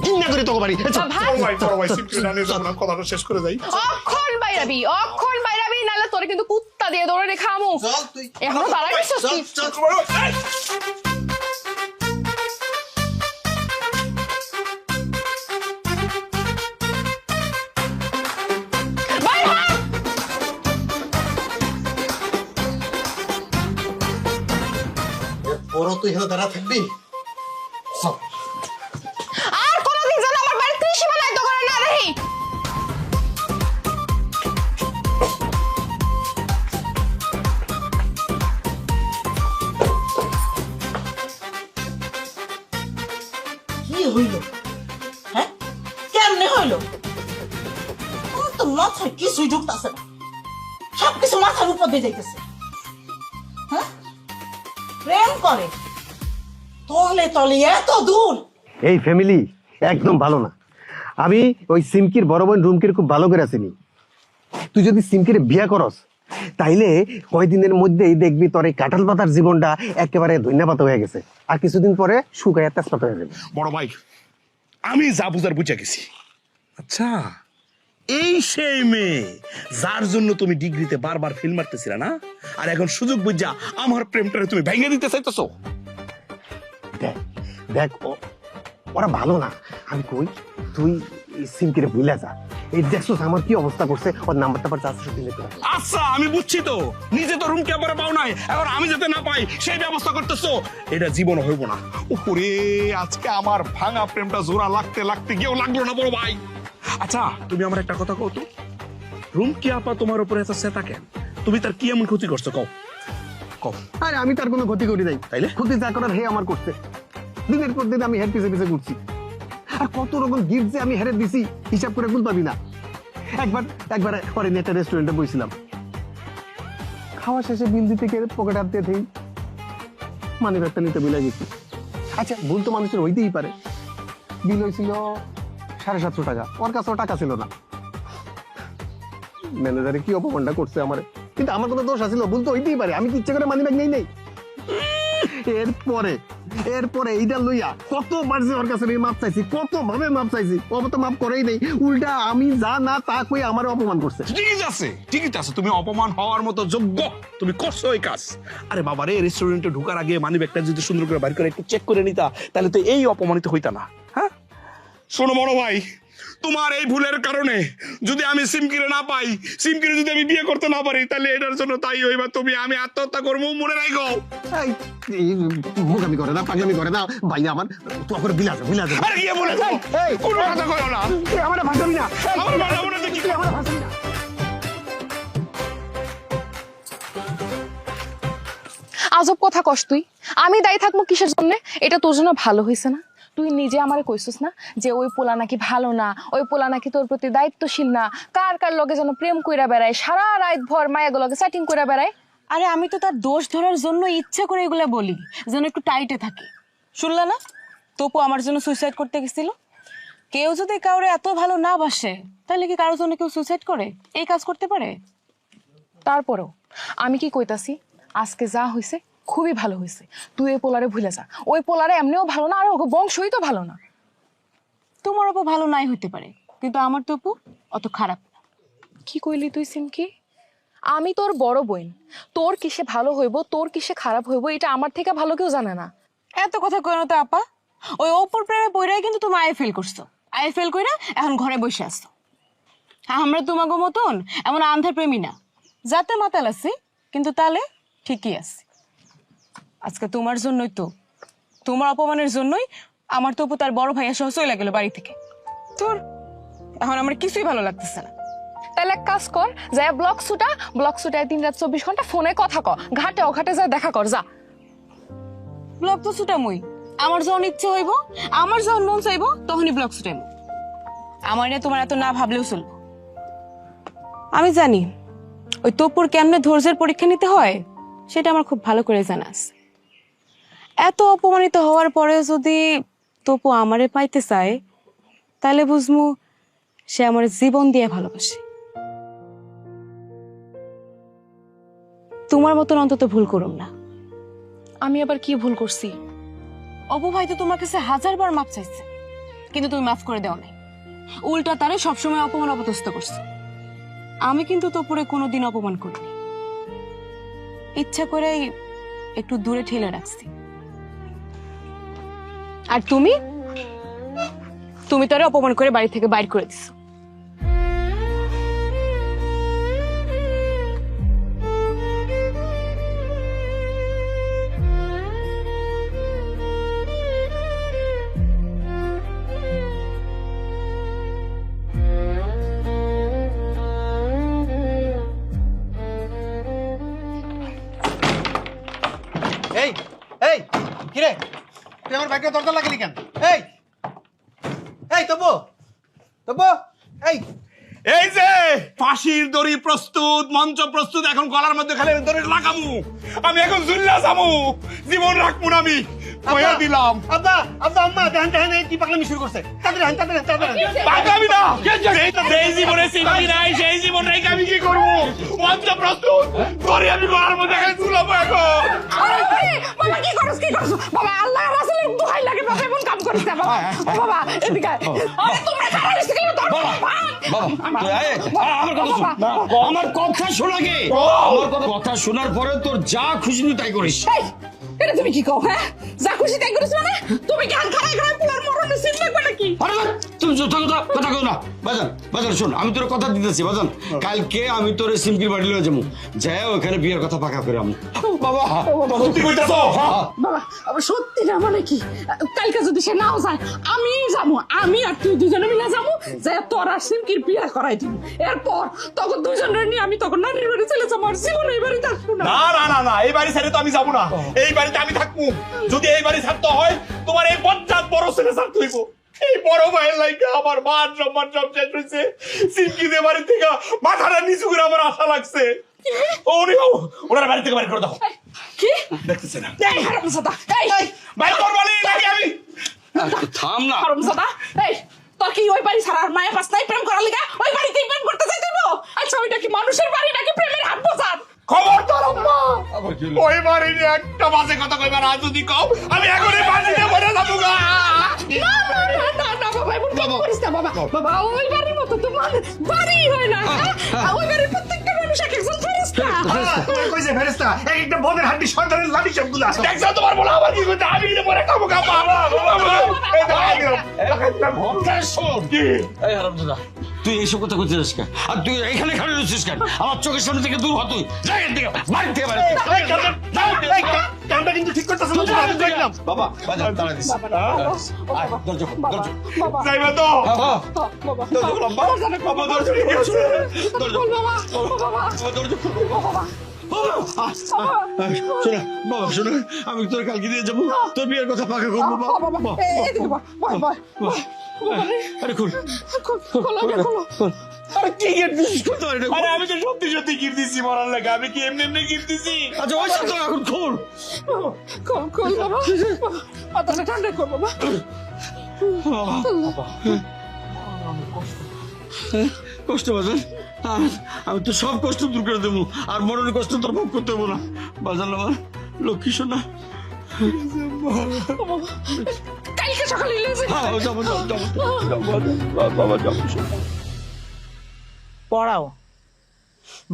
Speaker 3: ঘৃণা করে তোকে বাড়ি। চল।
Speaker 9: কথাটা শেষ করে যাই।
Speaker 2: অক্ষণ বাইরাবি, অক্ষণ বাইরাবি, নাহলে তোরে কিন্তু কুত্তা দিয়ে দৌড়ানে খামু।
Speaker 3: চল তুই।
Speaker 2: এখনো দাঁড়াই গেছিস তুই?
Speaker 3: চল, চল।
Speaker 2: বাইর হ!
Speaker 3: ওরা তুই এখানে দাঁড়া থাকবি? চল।
Speaker 2: আর কোনোদিন যেন আমার বাড়ির ত্রিসীমা লাইত করে না দেখি।
Speaker 6: কি হইল? হ্যাঁ, কেমনে হইল? আমার তো মাথায় কিছুই ঢুকতেছে না, সবকিছু মাথার উপর দিয়ে যাইতেছে। হ্যাঁ, প্রেম করে তলে তলে এত দূর।
Speaker 3: এই ফ্যামিলি একদম ভালো না। আমি ওই সিমকির বড় বোন রুমকির খুব ভালো করে আছিনি। তুই যদি সিমকির বিয়া করস তাইলে কয়দিনের মধ্যেই দেখবি তোর এই কাঁঠাল পাতার জীবনটা একেবারে ধন্যবাদ হয়ে গেছে, আর কিছুদিন পরে শুকায় তেজপাতা হয়ে যাবে।
Speaker 9: বড় ভাই, আমি যা বুঝার বুঝে গেছি। আচ্ছা, এই সেই মেয়ে যার জন্য তুমি ডিগ্রিতে বারবার ফেল মারতেছিলা না, আর এখন সুযোগ বুঝা আমার প্রেমটারে তুমি ভেঙে দিতে চাইতেছো।
Speaker 3: দেখ দেখ, ওরা ভালো না। আমি কই তুই সিমকিরে ভুলে যা। এই দেখছো আমার কি অবস্থা করছে, ওর নাম্বারটা পর চাচ্ছ দিলে।
Speaker 9: আচ্ছা, আমি বুঝছি তো, নিজে তো রুম ক্যামেরা পাও নাই, এখন আমি যাতে না পাই সেই ব্যবস্থা করতেছো। এটা জীবন হইব না। উপরে আজকে আমার ভাঙা প্রেমটা জোড়া লাগতে লাগতে গিয়েও লাগলো না বড় ভাই। আচ্ছা, তুমি আমার একটা কথা কও তো, রুম কি আপা তোমার উপরে এত সেটা কেন? তুমি তার কি এমন ক্ষতি করছো কও? কও।
Speaker 3: আরে আমি তার কোনো ক্ষতি করি নাই,
Speaker 9: তাইলে?
Speaker 3: ক্ষতি যা করার হে আমার করছে। দিনের পর দিন আমি হের পিছে পিছে ঘুরছি, আর কত রকম গিফট যে আমি হেরে দিছি হিসাব করে ভুল পাবি না। একবার পরে একটা রেস্টুরেন্টে বসছিলাম, খাওয়া শেষে বিল দিতে গিয়ে পকেট হাত দিয়ে থেই মানি ব্যাগটা নিতে ভুলে গেছি। আচ্ছা, ভুল তো মানুষের হইতেই পারে। বিল হয়েছিল 750 টাকা, ওর কাছেও টাকা ছিল না। ম্যানেজারে কি অপমানটা করছে আমারে, কিন্তু আমার কোনো দোষ আছিল? ভুল তো হইতেই পারে, আমি কি ইচ্ছে করে মানি ব্যাগ নেই। এরপরে এইটা লইয়া কতবার যে ওর কাছে মাপ চাইছি, কত ভাবে মাপ চাইছি, ও তো মাপ করেই নেই, উল্টা আমি যা না তা কই আমার অপমান করছে।
Speaker 9: ঠিকই আছে, তুমি অপমান হওয়ার মতো যোগ্য, তুমি করছো এই কাজ। আরে বাবা রে, রেস্টুরেন্টে ঢোকার আগে মানি ব্যাগটা যদি সুন্দর করে বাইর করে একটু চেক করে নিতা, তাহলে তো এই অপমানিত হইতা না। হ্যাঁ শোনো বড় ভাই, তোমার এই ভুলের কারণে যদি আমি সিমকিরে না পাই, সিমকিরে যদি আমি বিয়ে করতে না পারি, তাহলে এটার জন্য তাই হইবা তুমি, আমি আত্মহত্যা করবো, মনে রাখো।
Speaker 3: মুখামি করে না, পাগলামি করে না ভাই, আমার তো করে বিলা যা।
Speaker 9: আরে কি বলে কোনো কথা কইও না,
Speaker 3: আমার ভাষাবি না,
Speaker 9: আমার ভালো মনে দেখি
Speaker 3: আমার ভাষাবি না।
Speaker 2: আজব কথা কস তুই, আমি দায়ী থাকবো কিসের জন্য? এটা তোর জন্য ভালো হয়েছে না? তুই নিজে আমারে কইছিস না যে ওই পোলা নাকি ভালো না, ওই পোলা নাকি তোর প্রতি দায়িত্বশীল না, কার কার লগে যেন প্রেম কইরা বেড়ায়, সারা রাত ভর মায়াগুলোকে সেটিং কইরা বেড়ায়।
Speaker 5: আরে আমি তো তার দোষ ধরার জন্য ইচ্ছে করে এগুলো বলি, যেন একটু টাইটে থাকে। শুনলে না তপু আমার জন্য সুইসাইড করতে গেছিল? কেউ যদি কাউরে এত ভালো না বাসে, তাহলে কি কারোর জন্য কেউ সুইসাইড করে, এই কাজ করতে পারে?
Speaker 2: তারপরেও আমি কি কইতাছি, আজকে যা হয়েছে খুবই ভালো হয়েছে। তুই ওই পোলারে ভুলে যা, ওই পোলারে এমনিও ভালো না, আর ওকে বংশই তো ভালো না।
Speaker 5: তোমার অপু ভালো নাই হইতে পারে, কিন্তু আমার তপু অত খারাপ না।
Speaker 2: কি কইলি তুই সিমকি? আমি তোর বড় বোন, তোর কিসে ভালো হইব, তোর কিসে খারাপ হইব, এটা আমার থেকে ভালো কেউ জানে না।
Speaker 5: এত কথা কই না তো আপা, ওই অপুর প্রেমে পড়াই কিন্তু তুমি আইএফএল করছো, আইএফএল কইরা এখন ঘরে বসে আসছো। আমরা তোমাগো মতন এমন আন্ধার প্রেমী না, যাতে মাতাল আছি কিন্তু তাহলে ঠিকই আছে। আজকে তোমার জন্যই তো, তোমার অপমানের জন্যই আমার তপু তার বড় ভাইয়া সহ চলে গেল বাড়ি থেকে। তোর এখন আমার কিছুই ভালো লাগতেছে না।
Speaker 2: তাহলে এক কাজ কর, যাই ব্লক সুটায় 3 রাত 24 ঘন্টা ফোনে কথা কর, ঘাটে ঘাটে যা দেখা কর যা।
Speaker 5: ব্লক তো ছুটামই, আমার যখন ইচ্ছে হইব, আমার যখন মন চাইব তখনই ব্লক ছুটাইব। আমার নিয়ে তোমার এত না ভাবলেও চলবো। আমি জানি ওই তপুর কেমনে ধৈর্যের পরীক্ষা নিতে হয়, সেটা আমার খুব ভালো করে জানা আছে। এত অপমানিত হওয়ার পরে যদি তপু আমারে পাইতে চায়, তাহলে বুঝমু সে আমার জীবন দিয়ে ভালোবাসে। তোমার মতন অন্তত ভুল করুম না।
Speaker 2: আমি আবার কি ভুল করছি?
Speaker 5: অপু ভাই তো তোমার কাছে 1000 বার মাপ চাইছে, কিন্তু তুমি মাফ করে দেও নাই। উল্টা তারে সবসময় অপমান অপদস্থ করছো। আমি কিন্তু তপুরে কোনোদিন অপমান করিনি, ইচ্ছা করেই একটু দূরে ঠেলে রাখছি। আর তুমি তারে অপমান করে বাড়ি থেকে বাইর করে দিছো।
Speaker 3: এই এই কিরে, তুই আমার বাইকের দরজা লাগালি কেন? এই এই তবু এই
Speaker 9: এই যে ফাঁসির দড়ি প্রস্তুত, মঞ্চ প্রস্তুত, এখন গলার মধ্যে খালি দড়ি লাগামু, আমি এখন জুল্লা যাবো, জীবন রাখবো না আমি, কইয়া দিলাম।
Speaker 3: আব্বা আম্মা দেখেন কি পাগলামি শুরু করছে, তাদের
Speaker 9: পাগলামি না, যেই জীবনে চিন্তি নাই সেই জীবন রেখে আমি কি করবো? মঞ্চ প্রস্তুত, দড়ি আমি গলার মধ্যে খালি ঝুলাবো এখন।
Speaker 2: বাবা কি করছ বাবা? আল্লাহ রাসূলের দোহাই লাগে বাবা, এমন কাম করিস না বাবা। বাবা এদিকে আরে তোমরা কারা এসে গেল?
Speaker 1: আমার কথা শোনা গে, আমার কথা শোনার পরে তোর যা খুশি তুই তাই করিস।
Speaker 2: এটা তুমি কি কও? হ্যাঁ, যা খুশি তাই করিস মানে? তুমি কি খারাই পোলার মরণে সিন লাগবে নাকি?
Speaker 1: আরে তুমি কথা কও না। বাজান শোন, আমি তোর কথা দিতেছি বাজান, কালকে আমি তোর সিমকির বাড়ি লয়ে যাবো, যাই ওখানে বিয়ের কথা পাকা করে আমি।
Speaker 9: বাবা সত্যি কইতাছো?
Speaker 2: বাবা আবার সত্যি না মানে কি? কালকে যদি সে নাও যায়, আমি যাবো, আমি আর তুই দুজনে মিলে যাবো, যে তোর আর সিমকির বিয়ে করাই দিব। এরপর তখন দুজনের নিয়ে আমি তখন নানির বাড়ি চলে যাবো, আর জীবন এই বাড়ি থাকবো না।
Speaker 9: না, এই বাড়ি ছেড়ে তো আমি যাবো না, এই বাড়িতে আমি থাকবো। যদি এই বাড়ি ছাড়তে হয়, তোমার এই পঞ্চায়েত বড় ছেলে ছাড়তে হইব। এই বড় ভাইয়ের লাইকে আমার মান সম্মান সব শেষ হয়েছে। সিমকিতে বাড়ি থেকে মাথাটা নিচু করে আমার আশা লাগছে। ওনার বাড়ি থেকে বাড়ি করে দাও।
Speaker 2: কি
Speaker 9: দেখতেছে না?
Speaker 2: এই হারামজাদা, এই
Speaker 9: বাড়ি করবো নাকি আমি?
Speaker 1: থাম না
Speaker 2: হারামজাদা, এই তোর কি ওই বাড়ি ছাড়া আর মায়া পাস নাই প্রেম করার লিগা? ওই বাড়িতেই প্রেম করতে যাইতে হইব? আচ্ছা ওইটা কি মানুষের বাড়ি নাকি প্রেমের হাট বাজার?
Speaker 9: খবরদার আম্মা,
Speaker 1: আবার কি
Speaker 4: ওই বাড়ি নিয়ে একটা বাজে কথা কইবার আর যদি কও আমি এখনই বাড়িতে মরে যাবো গা।
Speaker 2: না বাবা এমন কাজ করিস না বাবা বাবা ওই বাড়ির মতো তো বাড়ি হয় না ওই বাড়ির প্রত্যেকটা মানুষ এক একজন ফেরেশতা
Speaker 4: তোমার কইছে ফেরেশতা এক একটা বনের হাড্ডি শয়তানের লাঠি সবগুলা দেখছো তোমার বলা আবার কি কইতে আমি এটা মরে খাবো গা বাবা এই দেখো
Speaker 1: এই হারামজাদা তুই এইসব কথা কইছিস কেন? আর তুই এখানে খালি রয়েছিস কেন? আমার চোখের সামনে থেকে দূর হ তুই। যা এখান থেকে, বাড়ি থেকে বাইরে।
Speaker 4: কামটা কিন্তু ঠিক করতেছ না আমি দেখলাম
Speaker 1: বাবা, বাজার তাড়া দিস। আয়, দরজা খোল, দরজা।
Speaker 4: যাইবা তো
Speaker 1: বাবা,
Speaker 2: বাবা
Speaker 1: দরজা খোল, বাবা। বাবা, দরজা খোল। দরজা খোল।
Speaker 2: বাবা
Speaker 1: বাবা, দরজা খোল। শোনো, বাবা, শোনো, আমি তোর কালকে দিয়ে যাবো তোর বিয়ের কথা পাকা করবো বাবা।
Speaker 2: এদিকে বাবা
Speaker 1: আরে খোল, খোল। আরে কি গেট দিছিস? খোল তো এটা।
Speaker 4: আরে আমি তো সত্যি সত্যি গিফট দিছি মরার লাগে আমি কি এমনি এমনি গিফট দিছি
Speaker 1: আচ্ছা ওই তো এখন খোল।
Speaker 2: কল বাবা মাথাটা ঠান্ডা কর বাবা
Speaker 1: কষ্ট বাজান, আমি তো সব কষ্ট দূর করে দেবো আর মরণের কষ্ট তোর ভোগ করতে হবো না বাজান আমার লক্ষ্মী সোনা।
Speaker 2: কালকে সকালে
Speaker 6: পড়াও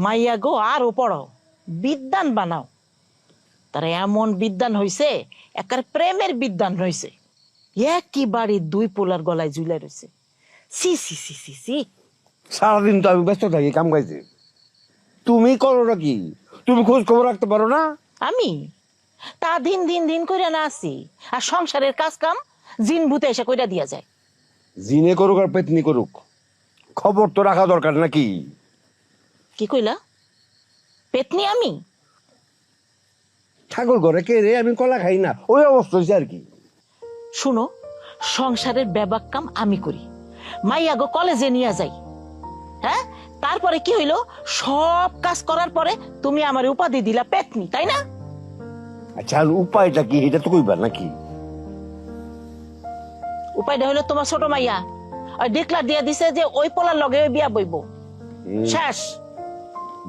Speaker 6: মাইয়া গো আরো পড়াও, বিদ্যান বানাও। তারা এমন বিদ্যান হইছে, একার প্রেমের বিদ্যান হইছে। একই বাড়ির দুই পোলার গলায় ঝুলে রয়েছে। সি সি সি সি সি।
Speaker 8: সারাদিন তো আমি ব্যস্ত থাকি কাম কাজে, তুমি করো নাকি? তুমি খোঁজ খবর রাখতে পারো না?
Speaker 6: আমি তা দিন দিন দিন কইরা না আসি, আর সংসারের কাজ কাম জিন ভূতে এসে কইরা দিয়া যায়।
Speaker 8: জিনে করুক আর পেতনি করুক, খবর তো রাখা দরকার নাকি?
Speaker 6: কি কইলা? পেতনি আমি?
Speaker 8: ঠাকুর ঘরে কে রে? আমি কলা খাই না, ওই অবস্থা হয়েছে আর কি।
Speaker 6: শুনো, সংসারের ব্যাবাক কাম আমি করি, মাইয়া গো কলেজে নিয়ে যাই। হ্যাঁ, তারপরে কি হইলো? সব কাজ করার পরে তুমি আমার উপাধি দিলা পেতনি, তাই না?
Speaker 8: আচ্ছা আর উপায়টা কি এটা তো কইবা নাকি?
Speaker 6: উপায়টা হইলো তোমার ছোট মাইয়া ওই ডিক্লার দিয়ে দিছে যে ওই পোলার লগে ওই বিয়া বইব। শেষ।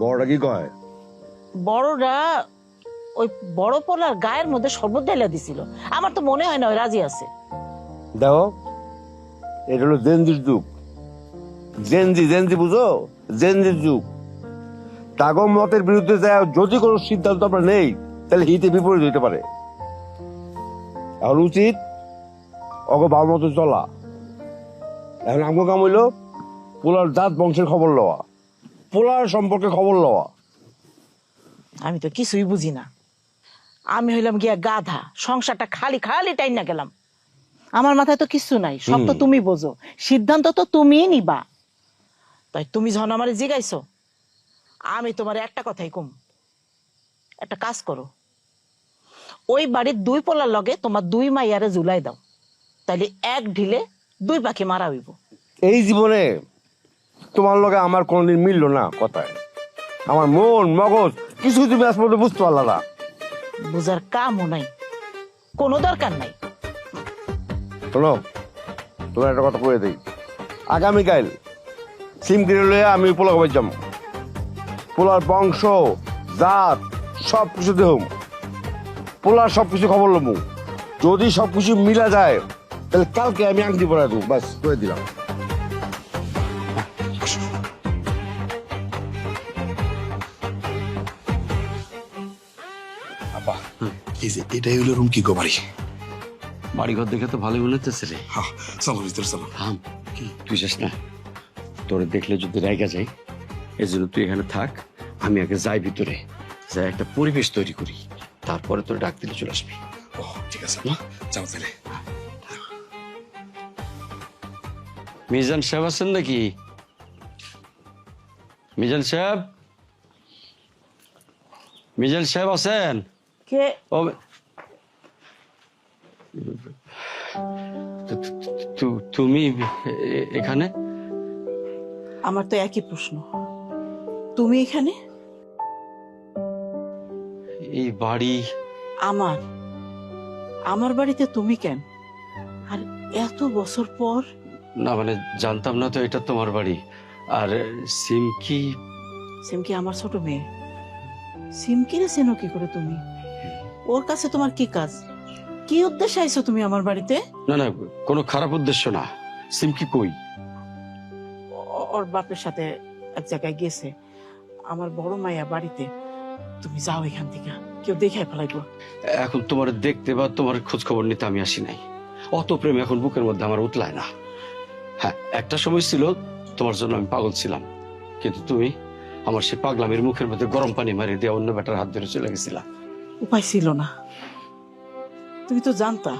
Speaker 8: বড়টা কি কয়?
Speaker 6: বড়রা ওই বড় পোলার গায়ের মধ্যে শরবত ঢেলে দিছিল। আমার তো মনে হয় না ওই রাজি আছে।
Speaker 8: দেখো, এটা হলো জেনজির যুগ। জেনজি বুঝো? জেনজির যুগ। তাগো মতের বিরুদ্ধে যায় যদি কোনো সিদ্ধান্ত আমরা নেই তাহলে হিতে বিপরীত হইতে পারে। এখন উচিত অগ বাবার মতো চলা। এখন আমগো কাম হইলো পোলার জাত বংশের খবর লওয়া, পোলার সম্পর্কে খবর লওয়া।
Speaker 6: আমি তো কিছুই বুঝি না। আমি হইলাম গিয়া গাধা, সংসারটা খালি খালি টাইম না গেলাম। আমার মাথায় তো কিছু নাই, সব তো তুমি বোঝো, সিদ্ধান্ত তো তুমিই নিবা। তাই তুমি যখন আমার জিগাইছো, আমি তোমার একটা কথাই কম, একটা কাজ করো, ওই বাড়ির দুই পোলার লগে তোমার দুই মাইয়ারে ঝুলাই দাও, তাইলে এক ঢিলে দুই পাখি মারা হইব।
Speaker 8: এই জীবনে তোমার লগে আমার কোনদিন মিলল না কথায়। আমার মন মগজ কিছু তুমি আজ পর্যন্ত বুঝতে পারলা না।
Speaker 6: বুঝার কামও নাই, কোনো দরকার নাই।
Speaker 8: শোনো, তোমার একটা কথা কয়ে দিই, আগামীকাল সিম কিনে লয়ে আমি পোলা খাবার যাম। পোলার বংশ জাত সব কিছু দেহম, পোলার সব কিছু খবর লমু। যদি সব কিছু মিলা যায় তাহলে কালকে আমি আংটি পড়াই দেবো, বাস করে দিলাম।
Speaker 9: আপা এই যে এটাই হলো রুম কি গো বাড়ি?
Speaker 1: বাড়িঘর দেখে তো ভালোই মনে হচ্ছে রে।
Speaker 9: হ্যাঁ চলো ভিতরে চলো।
Speaker 1: থাম, তুই যাস না, তোরে দেখলে যদি রেগে যাই, এই জন্য তুই এখানে থাক। আমি আগে যাই ভিতরে, যাই একটা পরিবেশ তৈরি করি, তারপরে তোর ডাক দিলে চলে আসবি।
Speaker 9: ও ঠিক আছে আপা, যাও তাহলে।
Speaker 1: মিজান সাহেব আছেন নাকি? মিজান সাহেব, মিজান সাহেব আছেন?
Speaker 6: কে?
Speaker 1: ও তুমি এখানে?
Speaker 6: আমার তো একই প্রশ্ন, তুমি এখানে?
Speaker 1: এই বাড়ি
Speaker 6: আমার আমার বাড়িতে তুমি কেন? আর এত বছর পর?
Speaker 1: না মানে জানতাম না তো এটা তোমার বাড়ি। আর সিমকি?
Speaker 6: সিমকি আমার ছোট মেয়ে। সিমকিরে চেনো কি করে তুমি? ওর কাছে তোমার কি কাজ? কি উদ্দেশ্যে আইছো তুমি আমার বাড়িতে?
Speaker 1: না না, কোনো খারাপ উদ্দেশ্য না। সিমকি কই?
Speaker 6: ওর বাপের সাথে এক জায়গায় গেছে। আমার বড় মাইয়া বাড়িতে। তুমি যাও এখান থেকে, কেউ দেখে ফেলাইবো।
Speaker 1: এখন তোমার দেখতে বা তোমার খোঁজ খবর নিতে আমি আসি নাই। অত প্রেম এখন বুকের মধ্যে আমার উতলায় না। হ্যাঁ, একটা সময় ছিল তোমার জন্য আমি পাগল ছিলাম, কিন্তু তুমি আমার সে পাগলামের মুখের মধ্যে গরম পানি মারিয়ে দিয়ে অন্য বেটার হাত ধরে চলে গেছিলা।
Speaker 6: উপায় ছিল না। তুমি তো জানতা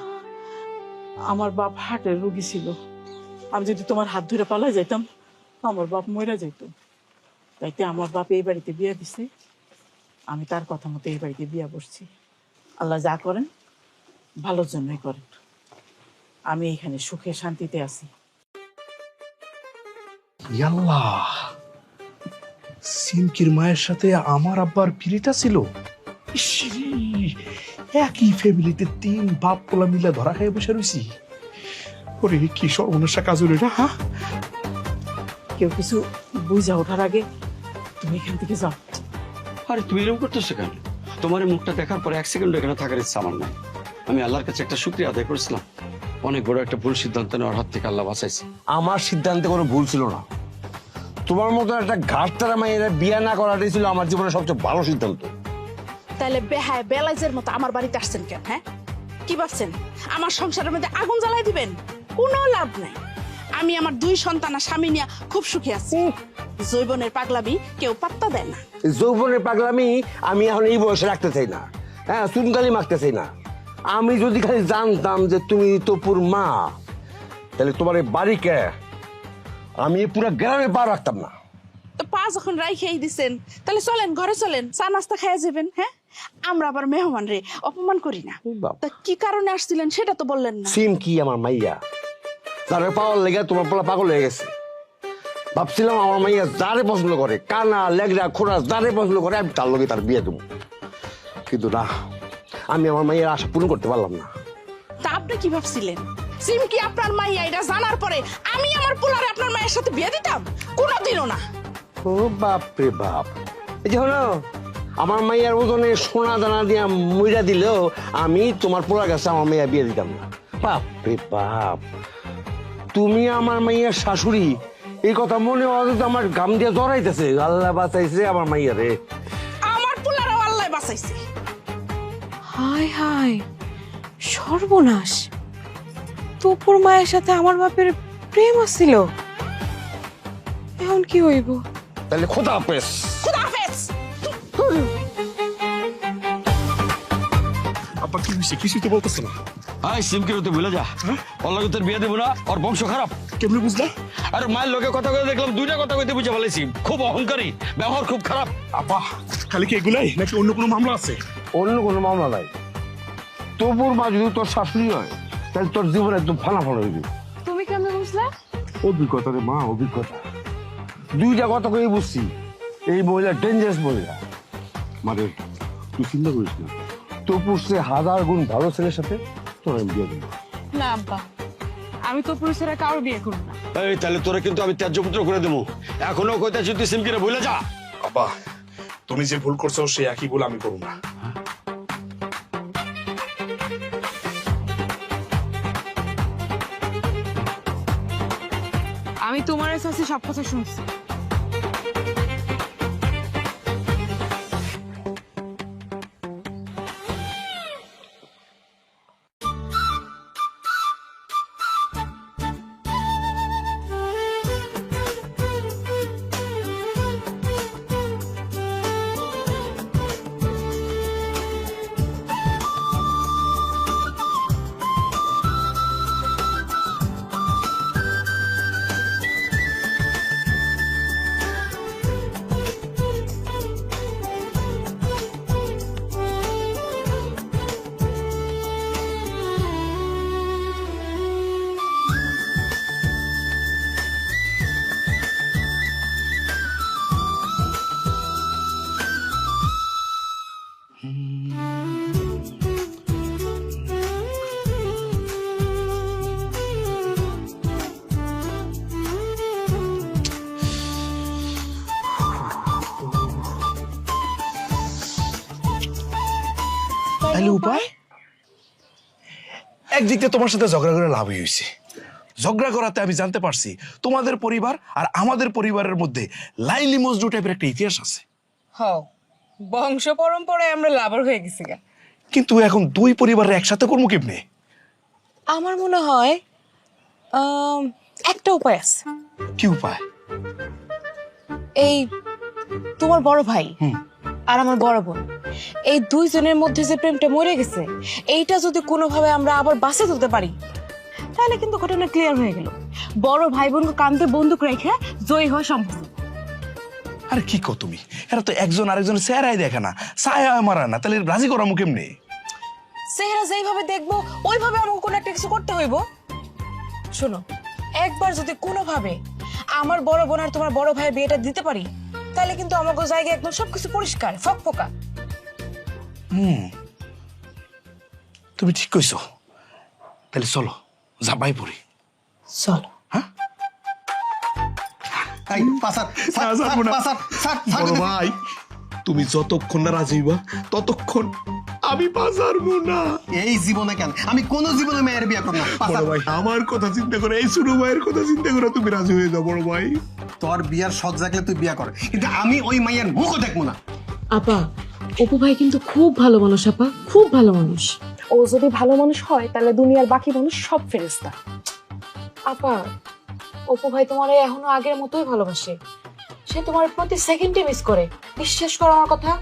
Speaker 6: আমার বাপ হার্টের রোগী ছিল। আমি যদি তোমার হাত ধরে পালাই যাইতাম, আমার বাপ মরে যাইত। তাইতে আমার বাপ এই বাড়িতে বিয়ে দিছে, আমি তার কথা মতো এই বাড়িতে বিয়ে বসছি। আল্লাহ যা করেন ভালোর জন্যই করেন। আমি এখানে সুখে শান্তিতে আছি।
Speaker 9: ইয়াল্লাহ, সিমকির মায়ের সাথে আমার আব্বার পিরিটা ছিল। ইসরি, একই ফ্যামিলিতে 3 বাপ পোলা মিলে ধরা খেয়ে বসে রয়েছি। ওরে কি সর্বনাশা কাজ হলো এটা। হ্যাঁ,
Speaker 6: কেউ কিছু বুঝা ওঠার আগে তুমি এখান থেকে যাও।
Speaker 1: আরে তুমি এরকম করতেছো কেন? তোমার এই মুখটা দেখার পরে 1 সেকেন্ড এখানে থাকার ইচ্ছা আমার নাই। আমি আল্লাহর কাছে একটা শুকরিয়া আদায় করেছিলাম, অনেক বড় একটা ভুল সিদ্ধান্ত নেওয়ার হাত থেকে আল্লাহ বাঁচাইছে।
Speaker 8: আমার সিদ্ধান্তে কোনো ভুল ছিল না। তোমার মতো একটা ঘাটতারা মায়ের বিয়ে না করাটাই ছিল আমার জীবনের সবচেয়ে ভালো সিদ্ধান্ত।
Speaker 2: তাহলে বেহায় বেলাইজের মতো আমার বাড়িতে আসছেন কেন? হ্যাঁ, কি ভাবছেন আমার সংসারের মধ্যে আগুন জ্বালাই দিবেন? কোনো লাভ নাই। আমি আমার 2 সন্তান আর স্বামী নিয়ে খুব সুখে আছি। জৈবনের পাগলামি কেউ পাত্তা দেয় না।
Speaker 8: এই যৌবনের পাগলামি আমি এখন এই বয়সে রাখতে চাই না। হ্যাঁ, চুনকালি মাখতে চাই না। আমি যদি খালি জানতাম যে তুমি তপুর মা, তাহলে তোমার এই বাড়িকে আমি পুরো গ্রামে পা রাখতাম না।
Speaker 2: তো পা যখন রাইখেই দিছেন, তাহলে চলেন ঘরে চলেন, চা নাস্তা খাইয়া যাবেন। হ্যাঁ, আমরা আবার মেহমান রে অপমান করি না। তা কি কারণে আসছিলেন সেটা তো বললেন না।
Speaker 8: সিম কি আমার মাইয়া, তার পাওয়ার লেগে তোমার পোলা পাগল হয়ে গেছে। ভাবছিলাম আমার মাইয়া যারে পছন্দ করে, কানা লেগড়া খোড়া যারে পছন্দ করে, আমি তার লগে তার বিয়ে দেবো। কিন্তু না, আমি আমার মাইয়ের আশা পূরণ করতে পারলাম না।
Speaker 2: তা আপনি কি ভাবছিলেন সিম কি আপনার মাইয়া এটা জানার পরে আমি আমার পোলারে আপনার মায়ের সাথে বিয়ে দিতাম? কোনোদিনও না।
Speaker 8: ও বাপ রে বাপ, এই যে হলো আমার মাইয়ার ওজনে সোনা দানা দিয়া মইরা দিলেও আমি তোমার পোলার কাছে আমার মাইয়া বিয়ে দিতাম না। বাপ রে বাপ, তুমি আমার মাইয়ার শাশুড়ি, এই কথা মনে হয় তো আমার গাম দিয়ে জড়াইতেছে। আল্লাহ বাঁচাইছে আমার মাইয়া রে।
Speaker 2: আমার পোলারও আল্লাহ বাঁচাইছে।
Speaker 7: হায় হায়, সর্বনাশ! তপুর মায়ের সাথে আমার বাপের প্রেম আছিল। এখন কি হইব?
Speaker 8: তাহলে খোদা হাফেজ।
Speaker 2: খুদা হাফেজ।
Speaker 9: আব্বা কি হয়েছে? কিছুই তো বলতেছে না।
Speaker 1: আয় সিমকির তো ভুলে যা, ওর লগে তোর বিয়ে দেবো না, ওর বংশ খারাপ।
Speaker 9: কেমনে বুঝলা?
Speaker 1: আর মায়ের লোকে কথা কয়ে দেখলাম, 2টা কথা কইতে বুঝে ফেলেছি। খুব অহংকারী, ব্যবহার খুব খারাপ।
Speaker 9: আব্বা, খালি কি এগুলাই নাকি অন্য কোনো মামলা আছে?
Speaker 8: অন্য কোনো মামলা নাই। তবুর মা যদি তোর শাশুড়ি হয়, তাহলে তোর জীবন একদম ফানাফান হয়ে যাবে।
Speaker 5: তুমি কেমন বুঝলা?
Speaker 8: অভিজ্ঞতা রে মা, অভিজ্ঞতা। 2টা কথা কই বুঝছি, এই মহিলা ডেঞ্জারাস মহিলা। মানে তুই চিন্তা করিস না, তপুর সে 1000 গুণ ভালো ছেলের সাথে তোর আমি বিয়ে দেবো।
Speaker 5: না আব্বা, আমি তো পুরুষেরা কারো বিয়ে করব না।
Speaker 1: এই তাহলে তোরা কিন্তু আমি ত্যায্যপুত্র করে দেবো। এখনো কইতে তুই সিমকিরে ভুলে যা।
Speaker 9: আব্বা, তুমি যে ভুল করছো সে একই ভুল আমি করব না।
Speaker 5: আমি তোমার কাছে সব কথা শুনছি।
Speaker 4: তাহলে উপায়? একদিক দিয়ে তোমার সাথে ঝগড়া করে লাভই হয়েছে। ঝগড়া করাতে আমি জানতে পারছি তোমাদের পরিবার আর আমাদের পরিবারের মধ্যে লাইলি মজনু টাইপের একটা ইতিহাস আছে।
Speaker 7: হ, বংশ পরম্পরায় আমরা লাভার হয়ে গেছি গা।
Speaker 4: কিন্তু এখন দুই পরিবারের একসাথে করবো কেমনে?
Speaker 7: আমার মনে হয় একটা উপায় আছে।
Speaker 4: কি উপায়?
Speaker 7: এই তোমার বড় ভাই আর আমার বড় বোন, এই দুইজনের মধ্যে যে প্রেমটা মরে গেছে, এইটা যদি কোনোভাবে আমরা আবার বাঁচে তুলতে পারি, তাহলে কিন্তু ঘটনা ক্লিয়ার হয়ে গেল। বড় ভাই বোনকে কাঁধে বন্দুক রেখে জয়ী হওয়া সম্ভব।
Speaker 4: আরে কি কো তুমি? এরা তো একজন আরেকজনের চেহারাই দেখে না, ছায়া মারা না, তাহলে রাজি করা মুখ কেমনে?
Speaker 7: চেহারা যেইভাবে দেখবো ওইভাবে আমাকে কোনো একটা কিছু করতে হইব। শোনো, একবার যদি কোনোভাবে আমার বড় বোন আর তোমার বড় ভাইয়ের বিয়েটা দিতে পারি, তাহলে কিন্তু আমাকে জায়গায় একদম সবকিছু পরিষ্কার ফকফকা।
Speaker 4: তুমি ঠিক কইছো, তাহলে চলো ঝাপাই পড়ি।
Speaker 7: চলো।
Speaker 3: এই, পাসার, ছাড়,
Speaker 4: না, যাবো না।
Speaker 3: পাসার, ছাড়, ছাড়
Speaker 4: বড়
Speaker 3: দিতে।
Speaker 4: ভাই, তুমি যতক্ষণ না রাজি হইবা ততক্ষণ আমি পারবো না।
Speaker 3: এই জীবনে কেন আমি কোন জীবনে মেয়ের বিয়ে করবো না।
Speaker 4: বড়
Speaker 3: পাসার,
Speaker 4: ভাই, আমার কথা চিন্তা করে, এই ছোট ভাইয়ের কথা চিন্তা করে তুমি রাজি হয়ে যাও। বড় ভাই,
Speaker 3: তোর বিয়ার শখ জাগলে তুই বিয়া কর, কিন্তু আমি ওই মাইয়ের মুখও দেখবো না।
Speaker 5: আপা, অপু ভাই কিন্তু খুব ভালো মানুষ আপা, খুব ভালো মানুষ।
Speaker 2: ও যদি ভালো মানুষ হয় তাহলে দুনিয়ার বাকি মানুষ সব ফেরেশতা।
Speaker 5: আপা, অপু ভাই তোমার এখনো আগের মতোই ভালোবাসে। সে তোমার প্রতি সেকেন্ডে মিস করে। বিশ্বাস করো আমার কথা।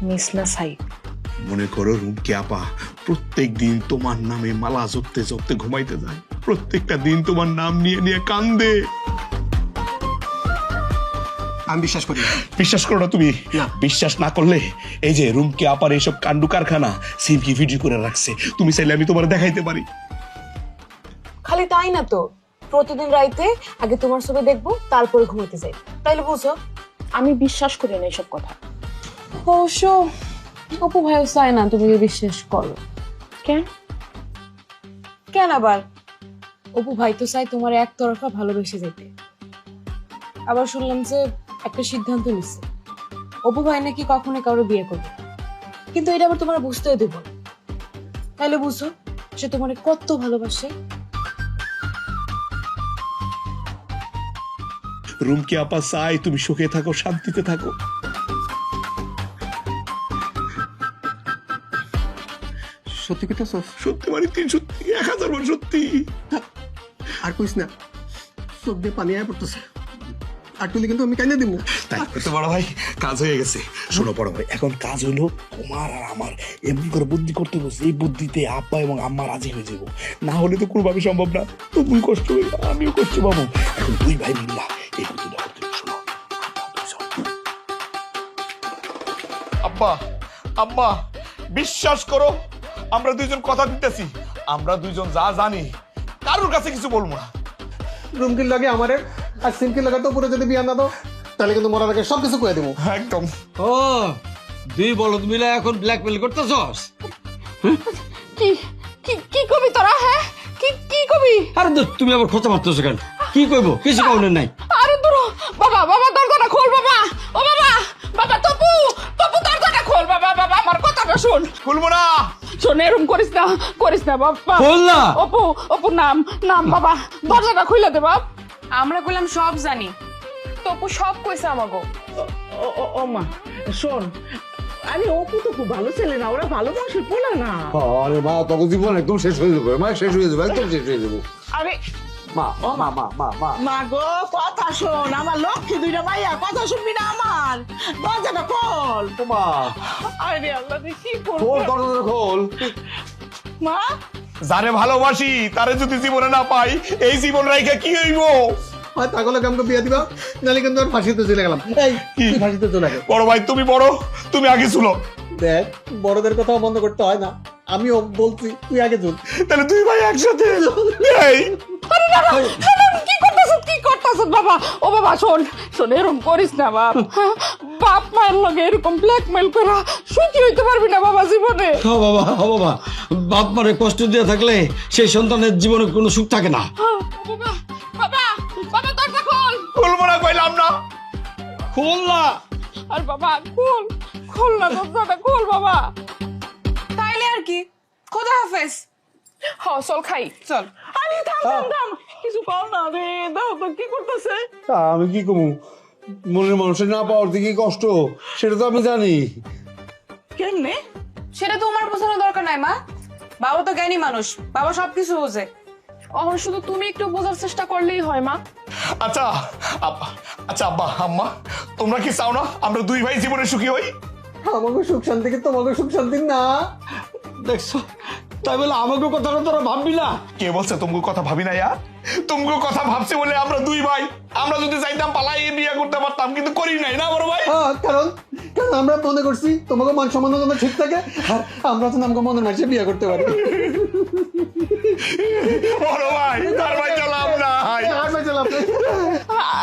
Speaker 2: মিস না সাই,
Speaker 4: মনে করো রুমকি আপা প্রত্যেক দিন তোমার নামে মালা জপতে জপতে ঘুমাইতে যায়, প্রত্যেকটা দিন তোমার নাম নিয়ে নিয়ে কান্দে।
Speaker 3: আমি বিশ্বাস করি না।
Speaker 4: বিশ্বাস করো না তুমি?
Speaker 3: না।
Speaker 4: বিশ্বাস না করলে এই যে রুমকি আপার এইসব কাণ্ডু কারখানা সিমকি ভিডিও করে রাখছে, তুমি চাইলে আমি তোমার দেখাইতে পারি।
Speaker 5: খালি তাই না তো, প্রতিদিন রাইতে আগে তোমার ছবি দেখবো, তারপরে ঘুমাতে যাই। তাইলে বুঝো,
Speaker 2: আমি বিশ্বাস করি না এসব কথা।
Speaker 5: অবশ্য অপু ভাইও চায় না তুমি বিশ্বাস করো।
Speaker 2: কেন?
Speaker 5: কেন আবার? অপু ভাই তো চাই তোমার একতরফা ভালোবেসে যেতে। আবার শুনলাম যে একটা সিদ্ধান্ত নিচ্ছে, অপু ভাই নাকি কখনো কারো বিয়ে করবে, কিন্তু এটা আবার তোমার বুঝতেও দেব না। তাহলে বুঝো সে তোমার কত ভালোবাসে।
Speaker 4: রুমকি আপা চাই তুমি সুখে থাকো, শান্তিতে থাকো।
Speaker 3: সত্যি কথা
Speaker 4: সত্যি মানে 300 1000 বার সত্যি।
Speaker 3: আর কইস না, চোখ দিয়ে পানি আয় পড়তেছে। আর তুই কিন্তু আমি কাইনা দিব।
Speaker 4: তাই তো বড় ভাই, কাজ হয়ে গেছে। শোনো বড় ভাই, এখন কাজ হলো তোমার আর আমার এমন করে বুদ্ধি করতে বসে, এই বুদ্ধিতে আব্বা এবং আম্মা রাজি হয়ে যাবো। না হলে তো কোনোভাবে সম্ভব না, তুমি কষ্ট হইবা, আমিও কষ্ট পাবো। এখন দুই ভাই মিল্লা এই বুদ্ধিটা করতে হবে। শোনো আব্বা আম্মা, বিশ্বাস করো আমরা দুইজন কথা দিতেছি, আমরা দুইজন যা জানি কারোর কাছে কিছু বলবো না।
Speaker 3: রুমকির লাগে আমারে আর সিমকির লাগে তো পুরো যদি বিয়া না দাও, তাহলে কিন্তু মরার আগে সবকিছু কয়ে দেবো।
Speaker 4: একদম।
Speaker 1: ও দুই বলদ মিলে এখন ব্ল্যাকমেল করতেছস?
Speaker 2: কি কি কি কবি তোরা? হ্যাঁ, কি কি কবি?
Speaker 1: আরে দূর, তুমি আবার খোঁচা মারতেছো কেন? কি কইবো? কিছু কওনের নাই।
Speaker 2: আরে দূর, বাবা বাবা দরজাটা খোল বাবা। ও বাবা, বাবা তপু, তপু দরজাটা খোল বাবা। বাবা আমার কথাটা শোন।
Speaker 4: খুলবো না।
Speaker 2: শোন, এরকম করিস না বাবা।
Speaker 1: বল না।
Speaker 2: অপু, অপু নাম নাম বাবা, দরজাটা খুলে দে বাপ।
Speaker 7: আমরা কইলাম সব জানি, তপু সব কইছে আমাগো।
Speaker 6: ও মা শোন, আরে অপু তো খুব ভালো ছেলে না, ওরা ভালো মানুষের পোলা না।
Speaker 8: আরে মা, তখন জীবন একদম শেষ হয়ে যাবে, মা শেষ হয়ে যাবে, একদম শেষ হয়ে যাবে।
Speaker 6: আরে
Speaker 8: মা মা মা মা মা
Speaker 6: মা গো, কথা শোন, আমার লক্ষ্মী দুইটা মাইয়া, কথা শুনবি না আমার? দরজাটা খোল।
Speaker 8: মা,
Speaker 6: আরে আল্লাহ রে, কি করবো?
Speaker 8: খোল দরজাটা খোল।
Speaker 6: মা,
Speaker 4: যারে ভালোবাসি তারে যদি জীবনে না পাই, এই জীবন রাইখা কি হইব?
Speaker 3: হয় তাহলে আমাকে বিয়া দিবা, নাহলে কিন্তু আর ফাঁসিতে চলে গেলাম। এই
Speaker 4: কি?
Speaker 3: তুই ফাঁসিতে চলে গেল।
Speaker 4: বড় ভাই তুমি বড়, তুমি আগে শুনো।
Speaker 3: দেখ, বড়দের কথাও বন্ধ করতে হয় না, আমিও বলছি তুই আগে চল।
Speaker 4: তাহলে দুই ভাই একসাথে। এই
Speaker 2: আরে না না, শোন, কি করতেছ বাবা? ও বাবা শোন, এরকম করিস না বাপ। হ্যাঁ, বাপ মায়ের লগে এরকম ব্ল্যাকমেল করা সুখী হইতে পারবি না বাবা জীবনে।
Speaker 1: ও বাবা, ও বাবা, বাপ মারে কষ্ট দিয়ে থাকলে সেই সন্তানের জীবনে কোনো সুখ থাকে না।
Speaker 2: বাবা বাবা বাবা দরজা খোল।
Speaker 4: খুলবো না কইলাম না।
Speaker 1: খোল না।
Speaker 2: আর বাবা খোল না, দরজাটা খোল বাবা।
Speaker 7: তাইলে আর কি, খোদা হাফেজ।
Speaker 2: হ চল খাই চল।
Speaker 6: আরে থাম থাম থাম, কিছু কর না রে, দাও তো কি করতেছে?
Speaker 8: আমি কি কমু, মনের মানুষের না পাওয়ার দিকে কষ্ট, সেটা তো আমি জানি।
Speaker 6: কেমনে?
Speaker 7: সেটা তো আমার বোঝানোর দরকার নাই মা, বাবা তো জ্ঞানী মানুষ, বাবা সবকিছু বোঝে।
Speaker 2: অহন শুধু তুমি একটু বোঝার চেষ্টা করলেই হয় মা।
Speaker 9: আচ্ছা আচ্ছা আব্বা আম্মা, তোমরা কি চাও না আমরা দুই ভাই জীবনে সুখী হই?
Speaker 3: আমাকে সুখ শান্তি কি তোমাকে সুখ শান্তি না?
Speaker 8: দেখছো, তাই বলে আমাকে কথাটা তোরা ভাববি না?
Speaker 9: কে বলছে তোমাকে কথা ভাবি না? তোমাকে কথা ভাবছি বলে আমরা দুই ভাই, আমরা যদি চাইতাম পালাই বিয়ে করতে পারতাম, কিন্তু করি নাই না বড় ভাই।
Speaker 3: কারণ কারণ আমরা মনে করছি তোমাকে মান সম্মান যেন ঠিক থাকে, আর আমরা তো আমাকে মনের মানুষে বিয়ে করতে পারি।
Speaker 9: বড় ভাই তার ভাই চালাম না।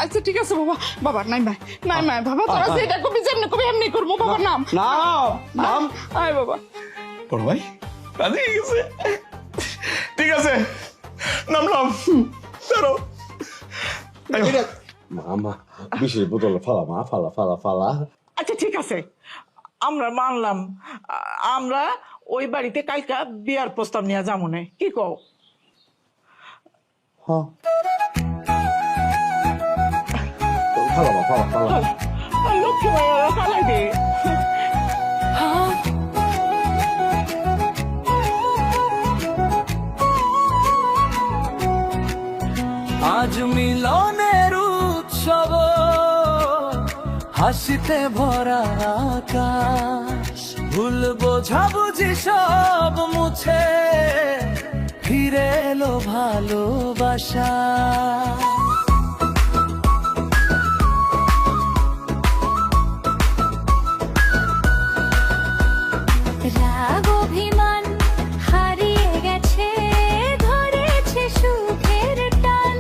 Speaker 2: আচ্ছা ঠিক আছে বাবা, বাবা নাই ভাই নাই ভাই, বাবা তোরা যেটা কবি যেমনি কবি এমনি করবো, বাবার নাম
Speaker 8: না নাম
Speaker 2: আয় বাবা।
Speaker 9: বড় ভাই রাজি হয়ে গেছে? ঠিক আছে নামলাম, চলো।
Speaker 8: মামা বিশেষ বোতল ফালা, মা ফালা ফালা ফালা।
Speaker 6: আচ্ছা ঠিক আছে, আমরা মানলাম, আমরা ওই বাড়িতে কালকা বিয়ার প্রস্তাব নিয়ে যাবো না, কি কও?
Speaker 8: হ্যাঁ ফালা মা ফালা ফালা।
Speaker 6: লক্ষ্মী ভাইয়া ফালাই দে।
Speaker 10: আজ মিলনের উৎসব, হাসিতে ভরা আকাশ, ভুল বোঝাবুঝি সব মুছে ফিরে এলো ভালোবাসা।
Speaker 11: রাগ অভিমান হারিয়ে গেছে, ধরেছে সুখের টান।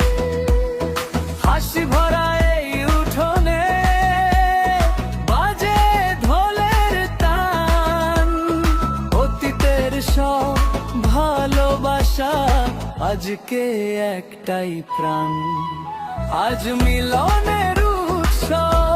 Speaker 10: হাসি ভরা এই উঠোনে বাজে ঢোলের তান, অতীতের সব ভালোবাসা আজকে একটাই প্রাণ। আজ মিলনের উৎসব,